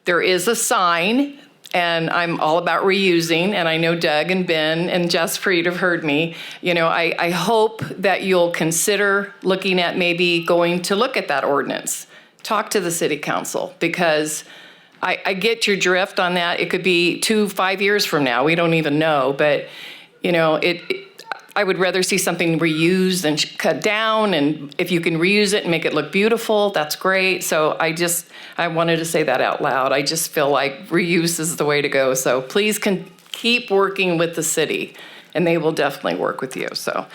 There is a sign, and I'm all about reusing, and I know Doug and Ben and Jaspreet have heard me. You know, I hope that you'll consider looking at maybe going to look at that ordinance. Talk to the city council, because I get your drift on that. It could be 5 years from now. We don't even know, but you know, I would rather see something reused than cut down, and if you can reuse it and make it look beautiful, that's great. So I wanted to say that out loud. I just feel like reuse is the way to go. So please keep working with the city, and they will definitely work with you. So,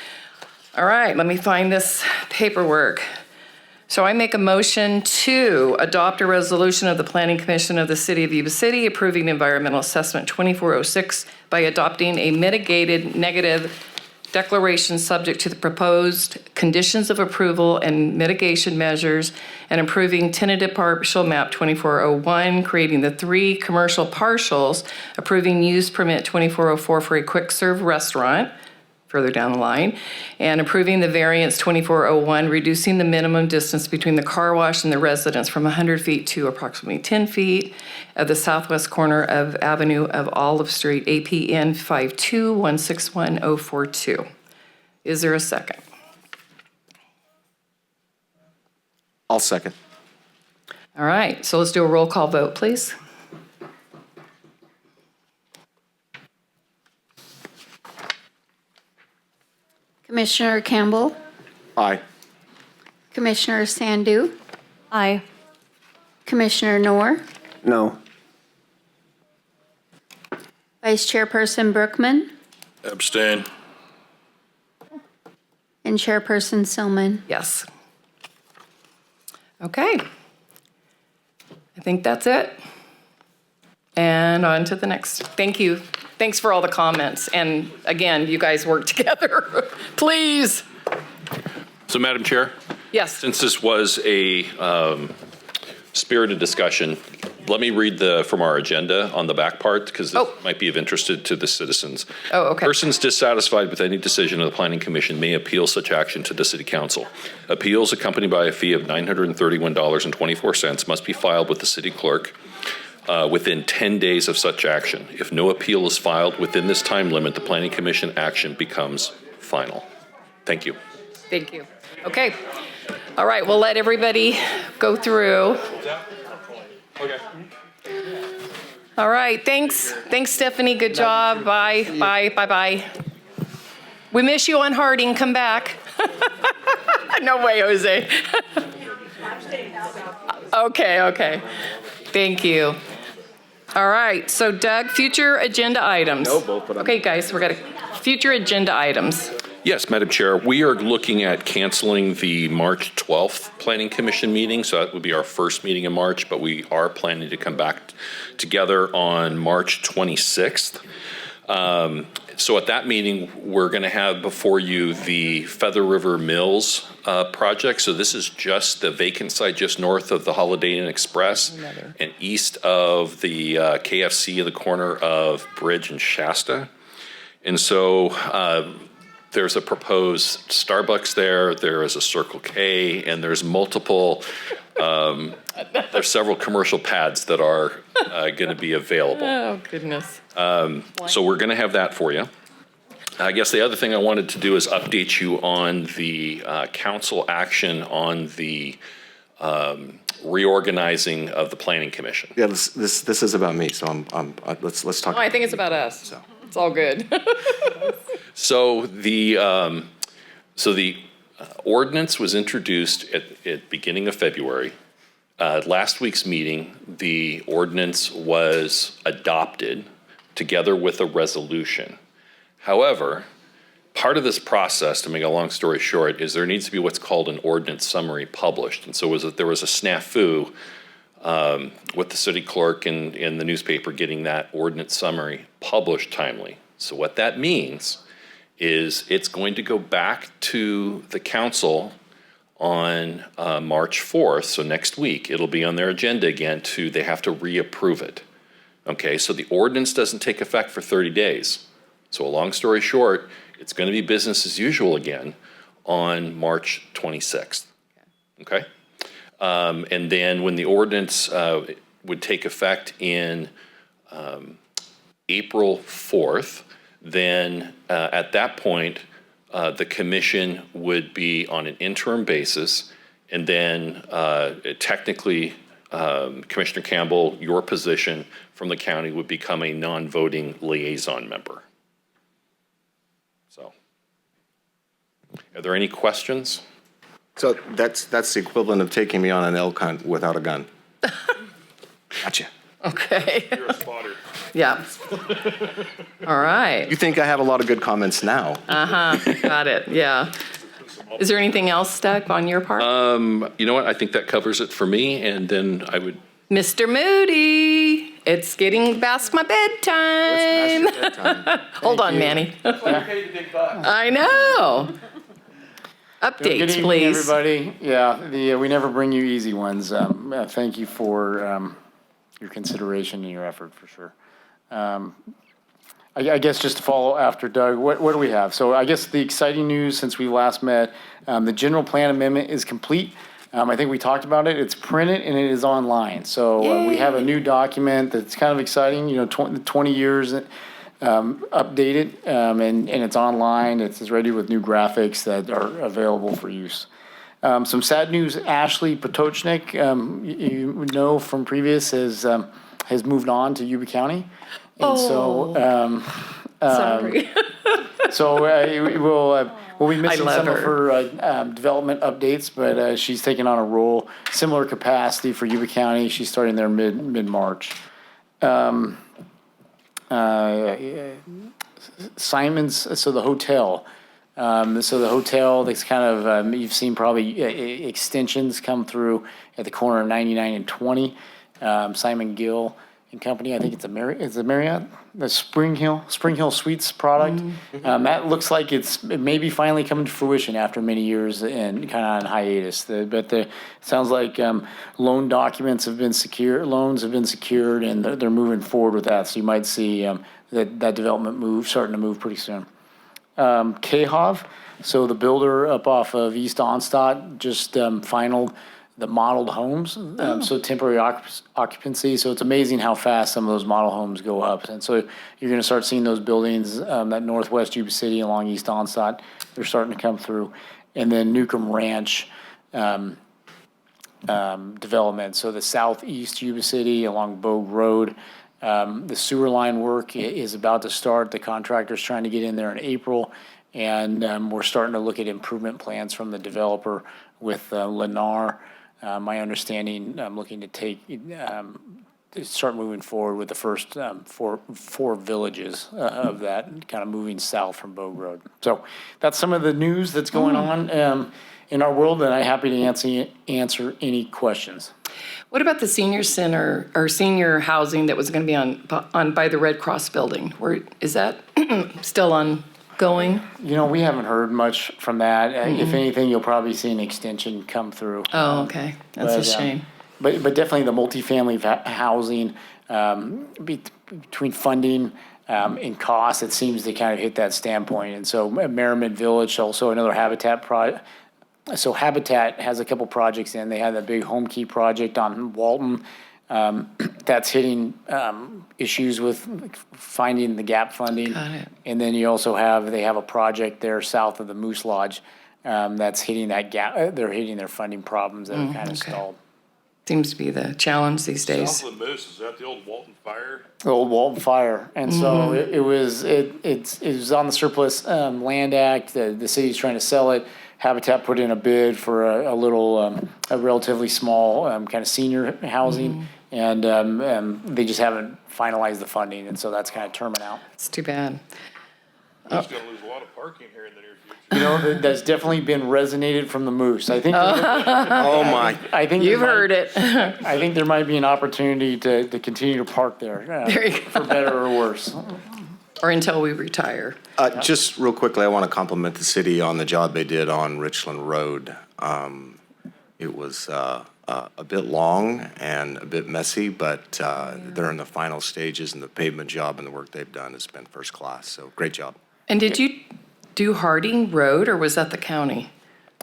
all right, let me find this paperwork. So I make a motion to adopt a resolution of the Planning Commission of the City of Yuba City approving environmental assessment 2406 by adopting a mitigated negative declaration subject to the proposed conditions of approval and mitigation measures, and approving tentative partial map 2401, creating the 3 commercial partials, approving use permit 2404 for a quick serve restaurant, further down the line, and approving the variance 2401, reducing the minimum distance between the car wash and the residence from 100 feet to approximately 10 feet at the southwest corner of Avenue of Olive Street, APN 521611042. Is there a second? I'll second. All right, so let's do a roll call vote, please. Commissioner Campbell, Aye. Commissioner Sandhu, Aye. Commissioner Noor, No. Vice Chairperson Brookman, Abstain. and Chairperson Silman. Yes. Okay. I think that's it. And on to the next. Thank you. Thanks for all the comments. And again, you guys work together. Please. So, Madam Chair? Yes. Since this was a spirited discussion, let me read from our agenda on the back part, because it might be of interest to the citizens. Oh, okay. Persons dissatisfied with any decision of the Planning Commission may appeal such action to the City Council. Appeals accompanied by a fee of $931.24 must be filed with the City Clerk within 10 days of such action. If no appeal is filed within this time limit, the Planning Commission action becomes final. Thank you. Thank you. Okay. All right, we'll let everybody go through. Okay. All right, thanks. Thanks, Stephanie. Good job. Bye. Bye. Bye. Bye. We miss you on Harding. Come back. No way, Jose. Okay. Thank you. All right, so Doug, future agenda items. Okay, guys, we're going to future agenda items. Yes, Madam Chair, we are looking at canceling the March 12th Planning Commission meeting, so that would be our first meeting in March, but we are planning to come back together on March 26th. So at that meeting, we're going to have before you the Feather River Mills project. So this is just the vacant site just north of the Holiday Inn Express and east of the KFC in the corner of Bridge and Shasta. And so there's a proposed Starbucks there, there is a Circle K, and there's multiple, there's several commercial pads that are going to be available. Oh, goodness. So we're going to have that for you. I guess the other thing I wanted to do is update you on the council action on the reorganizing of the Planning Commission. Yeah, this is about me, so let's talk. Oh, I think it's about us. It's all good. So the ordinance was introduced at beginning of February. Last week's meeting, the ordinance was adopted together with a resolution. However, part of this process, to make a long story short, is there needs to be what's called an ordinance summary published. And so there was a snafu with the city clerk and the newspaper getting that ordinance summary published timely. So what that means is it's going to go back to the council on March 4th, so next week. It'll be on their agenda again they have to reapprove it. Okay, so the ordinance doesn't take effect for 30 days. So a long story short, it's going to be business as usual again on March 26th. Okay? And then when the ordinance would take effect in April 4th, then at that point, the commission would be on an interim basis, and then technically, Commissioner Campbell, your position from the county would become a non-voting liaison member. So, are there any questions? So that's the equivalent of taking me on an elk hunt without a gun. Gotcha. Okay. You're a spotter. Yeah. All right. You think I have a lot of good comments now? Got it. Yeah. Is there anything else, Doug, on your part? You know what? I think that covers it for me, and then I would. Mr. Moody, it's getting past my bedtime. Hold on, Manny. I know. Updates, Good evening, please. everybody. Yeah, we never bring you easy ones. Thank you for your consideration and your effort, for sure. I guess just to follow after Doug, what do we have? So I guess the exciting news since we last met, the general plan amendment is complete. I think we talked about it. It's printed and it is online. So we have a new document that's kind of exciting, 20 years updated, and it's online. It's ready with new graphics that are available for use. Some sad news, Ashley Potocznik, you know from previous, has moved on to Yuba County. And Sorry. We'll be missing love some of her. her development updates, but she's taking on a role, similar capacity for Yuba County. She's starting there mid-March. Simon's, so the hotel. That's kind of, you've seen probably extensions come through at the corner of 99 and 20. Simon Gill and Company, I think it's the Marriott, the Spring Hill Suites product. That looks like it may be finally coming to fruition after many years and kind of on hiatus. It sounds like loans have been secured, and they're moving forward with that. So you might see that development starting to move pretty soon. KHOV, so the builder up off of East Onstadt just finalized the modeled homes, so temporary occupancy. So it's amazing how fast some of those model homes go up. And so you're going to start seeing those buildings, that northwest Yuba City along East Onstadt, they're starting to come through. And then Newcomb Ranch development, so the southeast Yuba City along Bogue Road. The sewer line work is about to start. The contractor's trying to get in there in April. And we're starting to look at improvement plans from the developer with Lennar. My understanding, I'm looking to start moving forward with the first four villages of that, kind of moving south from Bogue Road. So that's some of the news that's going on in our world, and I'm happy to answer any questions. What about the senior center or senior housing that was going to be on by the Red Cross building? Is that still ongoing? We haven't heard much from that. If anything, you'll probably see an extension come through. Oh, okay. That's a shame. But definitely the multifamily housing, between funding and cost, it seems to kind of hit that standpoint. And so Merriman Village, also another Habitat project. So Habitat has a couple projects in. They have that big home key project on Walton. That's hitting issues with finding the gap funding. Got it. And then you also they have a project there south of the Moose Lodge that's hitting that gap. They're hitting their funding problems that are kind of stalled. Seems to be the challenge these days. South of the Moose, is that the old Walton Fire? The old Walton Fire, and so it was on the Surplus Land Act. The city's trying to sell it. Habitat put in a bid for a relatively small kind of senior housing, and they just haven't finalized the funding, and so that's kind of terming out. It's too bad. We're just gonna lose a lot of parking here in the near future. You know, that's definitely been resonated from the Moose. I think. Oh, my. I think You've heard it. I think there might be an opportunity to continue to park there, There you for better or worse. Or until we retire. Just real quickly, I want to compliment the city on the job they did on Richland Road. It was a bit long and a bit messy, but they're in the final stages, and the pavement job and the work they've done has been first class. So great job. And did you do Harding Road, or was that the county?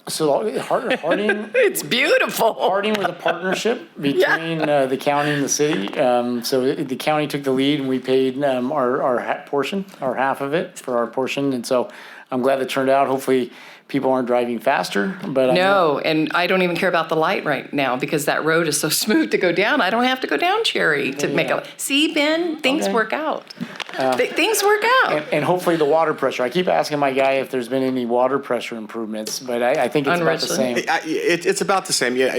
So Harding, It's beautiful. Harding was a partnership between the county and the city. So the county took the lead, and we paid our portion, our half of it for our portion. And so I'm glad that turned out. Hopefully, people aren't driving faster. But No, and I don't even care about the light right now because that road is so smooth to go down. I don't have to go down Cherry to make a. See, Ben, things work out. Things work out. And hopefully the water pressure. I keep asking my guy if there's been any water pressure improvements, but I think it's about the same. It's about the same, yeah.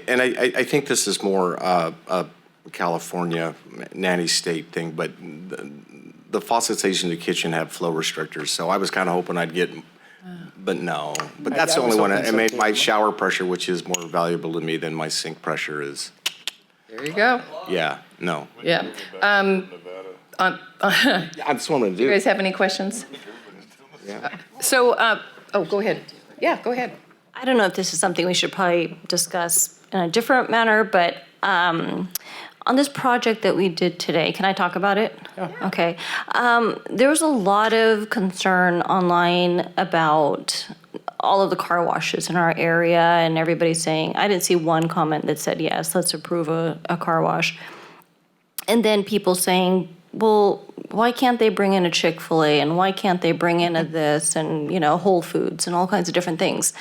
And I think this is more a California nanny state thing, but the faucets in the kitchen have flow restrictors, so I was kind of hoping I'd get. But no, but that's the only one. I mean, my shower pressure, which is more valuable to me than my sink pressure, is. There you go. Yeah, no. Yeah. I just wanted to do. You guys have any questions? Yeah. So, go ahead. Yeah, go ahead. I don't know if this is something we should probably discuss in a different manner, but on this project that we did today, can I talk about it? Yeah. Okay. There was a lot of concern online about all of the car washes in our area, and everybody saying, I didn't see one comment that said, yes, let's approve a car wash. And then people saying, well, why can't they bring in a Chick-fil-A, and why can't they bring in a this, and, Whole Foods and all kinds of different things.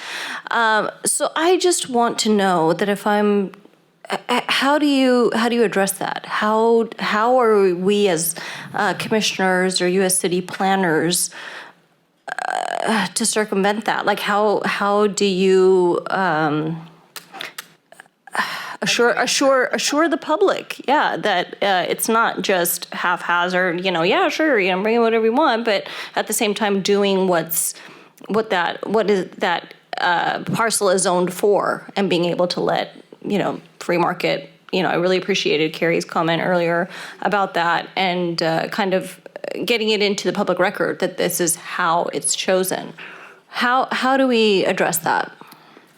So I just want to know that if I'm, how do you address that? How are we as commissioners or you as city planners to circumvent that? Like how do you assure the public, that it's not just haphazard, sure, bring in whatever we want, but at the same time doing what is that parcel is zoned for, and being able to let free market. I really appreciated Carrie's comment earlier about that, and kind of getting it into the public record that this is how it's chosen. How do we address that?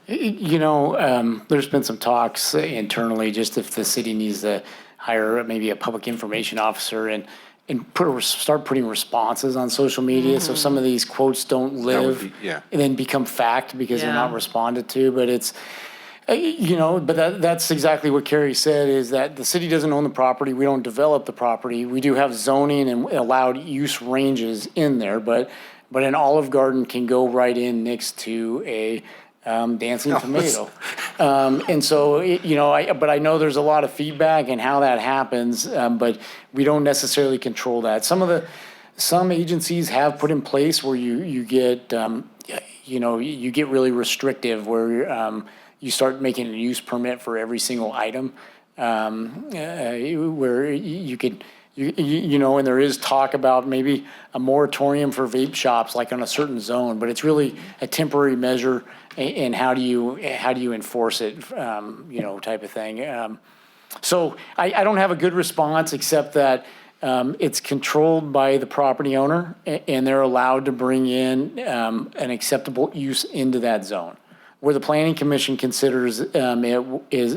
There's been some talks internally, just if the city needs to hire maybe a public information officer and start putting responses on social media, so some of these quotes don't live and then become fact because they're not responded to. But it's, but that's exactly what Carrie said, is that the city doesn't own the property. We don't develop the property. We do have zoning and allowed use ranges in there, but an Olive Garden can go right in next to a dancing tomato. And so, but I know there's a lot of feedback in how that happens, but we don't necessarily control that. Some agencies have put in place where you get, you get really restrictive, where you start making a use permit for every single item, where you could, and there is talk about maybe a moratorium for vape shops, like on a certain zone, but it's really a temporary measure. And how do you enforce it, type of thing. So I don't have a good response, except that it's controlled by the property owner, and they're allowed to bring in an acceptable use into that zone. Where the planning commission considers it is,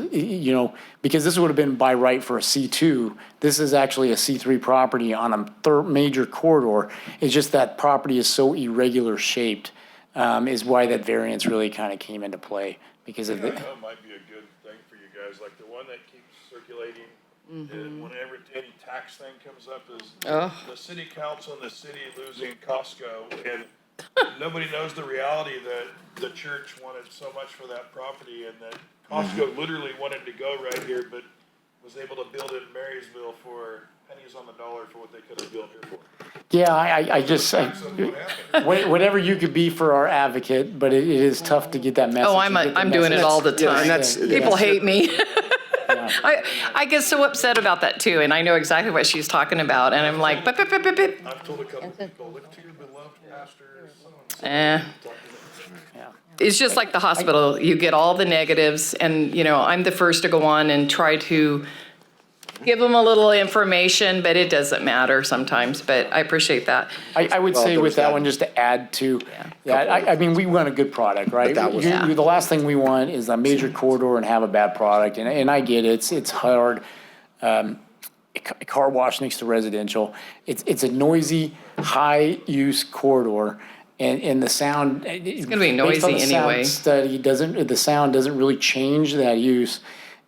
because this would have been by right for a C2, this is actually a C3 property on a major corridor. It's just that property is so irregular shaped. Is why that variance really kind of came into play, because of that might be a good thing for you guys, like the one that keeps circulating, and whenever any tax thing comes up, is the city council and the city losing Costco, and Nobody knows the reality that the church wanted so much for that property and that Costco literally wanted to go right here, but was able to build it in Marysville for pennies on the dollar for what they could have built here for. Yeah, whatever you could be for our advocate, but it is tough to get that message. Oh, I'm doing it all the time. People hate me. I get so upset about that too, and I know exactly what she's talking about, and I'm like, I've told a couple people, look to your beloved pastors. It's just like the hospital. You get all the negatives, and I'm the first to go on and try to give them a little information, but it doesn't matter sometimes. But I appreciate that. I would say with that one, just to add to that, I mean, we want a good product, right? The last thing we want is a major corridor and have a bad product. And I get it, it's hard. A car wash next to residential. It's a noisy, high-use corridor. And the sound, it's going to be noisy anyway. The sound doesn't really change that use.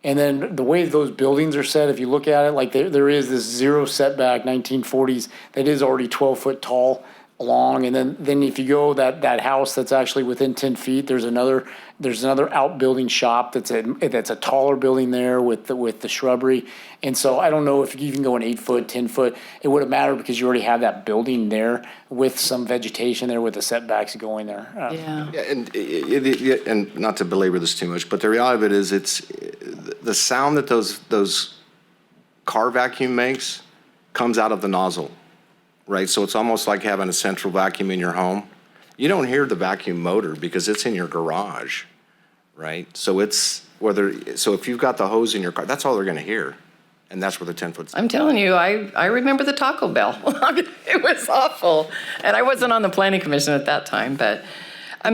And then the way those buildings are set, if you look at it, like there is this zero setback 1940s that is already 12 foot tall long. And then if you go that house that's actually within 10 feet, there's another outbuilding shop that's a taller building there with the shrubbery. And so I don't know if you can go an 8 foot, 10 foot, it wouldn't matter because you already have that building there with some vegetation there with the setbacks going there. And not to belabor this too much, but the reality of it is it's the sound that those car vacuum makes comes out of the nozzle, right? So it's almost like having a central vacuum in your home. You don't hear the vacuum motor because it's in your garage, right? So if you've got the hose in your car, that's all they're going to hear. And that's where the 10-foot. I'm telling you, I remember the Taco Bell. It was awful. And I wasn't on the planning commission at that time. But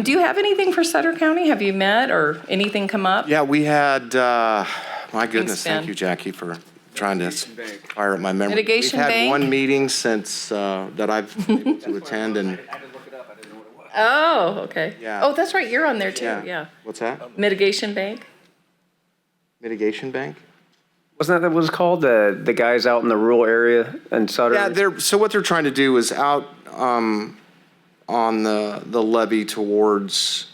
do you have anything for Sutter County? Have you met or anything come up? Yeah, we had, my goodness, thank you, Jackie, for trying to fire up my memory. Mitigation We've had bank? one meeting since that I've been able to attend. And Oh, okay. Yeah. Oh, that's right. You're on there too. Yeah. What's that? Mitigation bank? Mitigation bank? Wasn't that what it was called? The guys out in the rural area in Sutter? Yeah, so what they're trying to do is out on the levee towards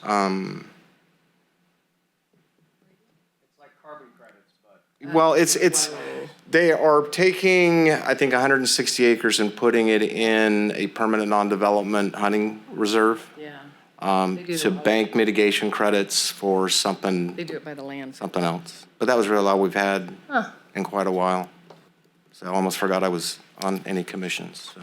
well, they are taking, I think, 160 acres and putting it in a permanent non-development hunting reserve. Yeah. To bank mitigation credits for something. They do it by the land. Something else. But that was really all we've had in quite a while. So I almost forgot I was on any commissions. So,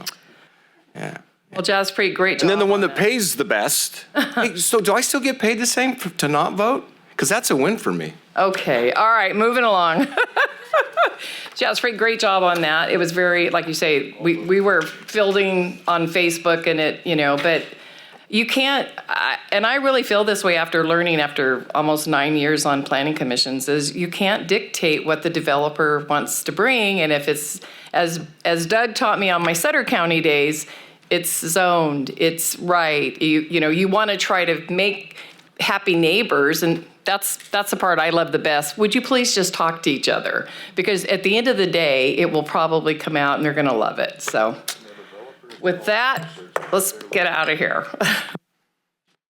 yeah. Well, Jaspreet, great job. And then the one that pays the best. Hey, so do I still get paid the same to not vote? Because that's a win for me. Okay. All right. Moving along. Jaspreet, great job on that. It was very, like you say, we were fielding on Facebook and but you can't, and I really feel this way after learning after almost 9 years on planning commissions, is you can't dictate what the developer wants to bring. And if it's, as Doug taught me on my Sutter County days, it's zoned, it's right. You want to try to make happy neighbors, and that's the part I love the best. Would you please just talk to each other? Because at the end of the day, it will probably come out and they're going to love it. So with that, let's get out of here.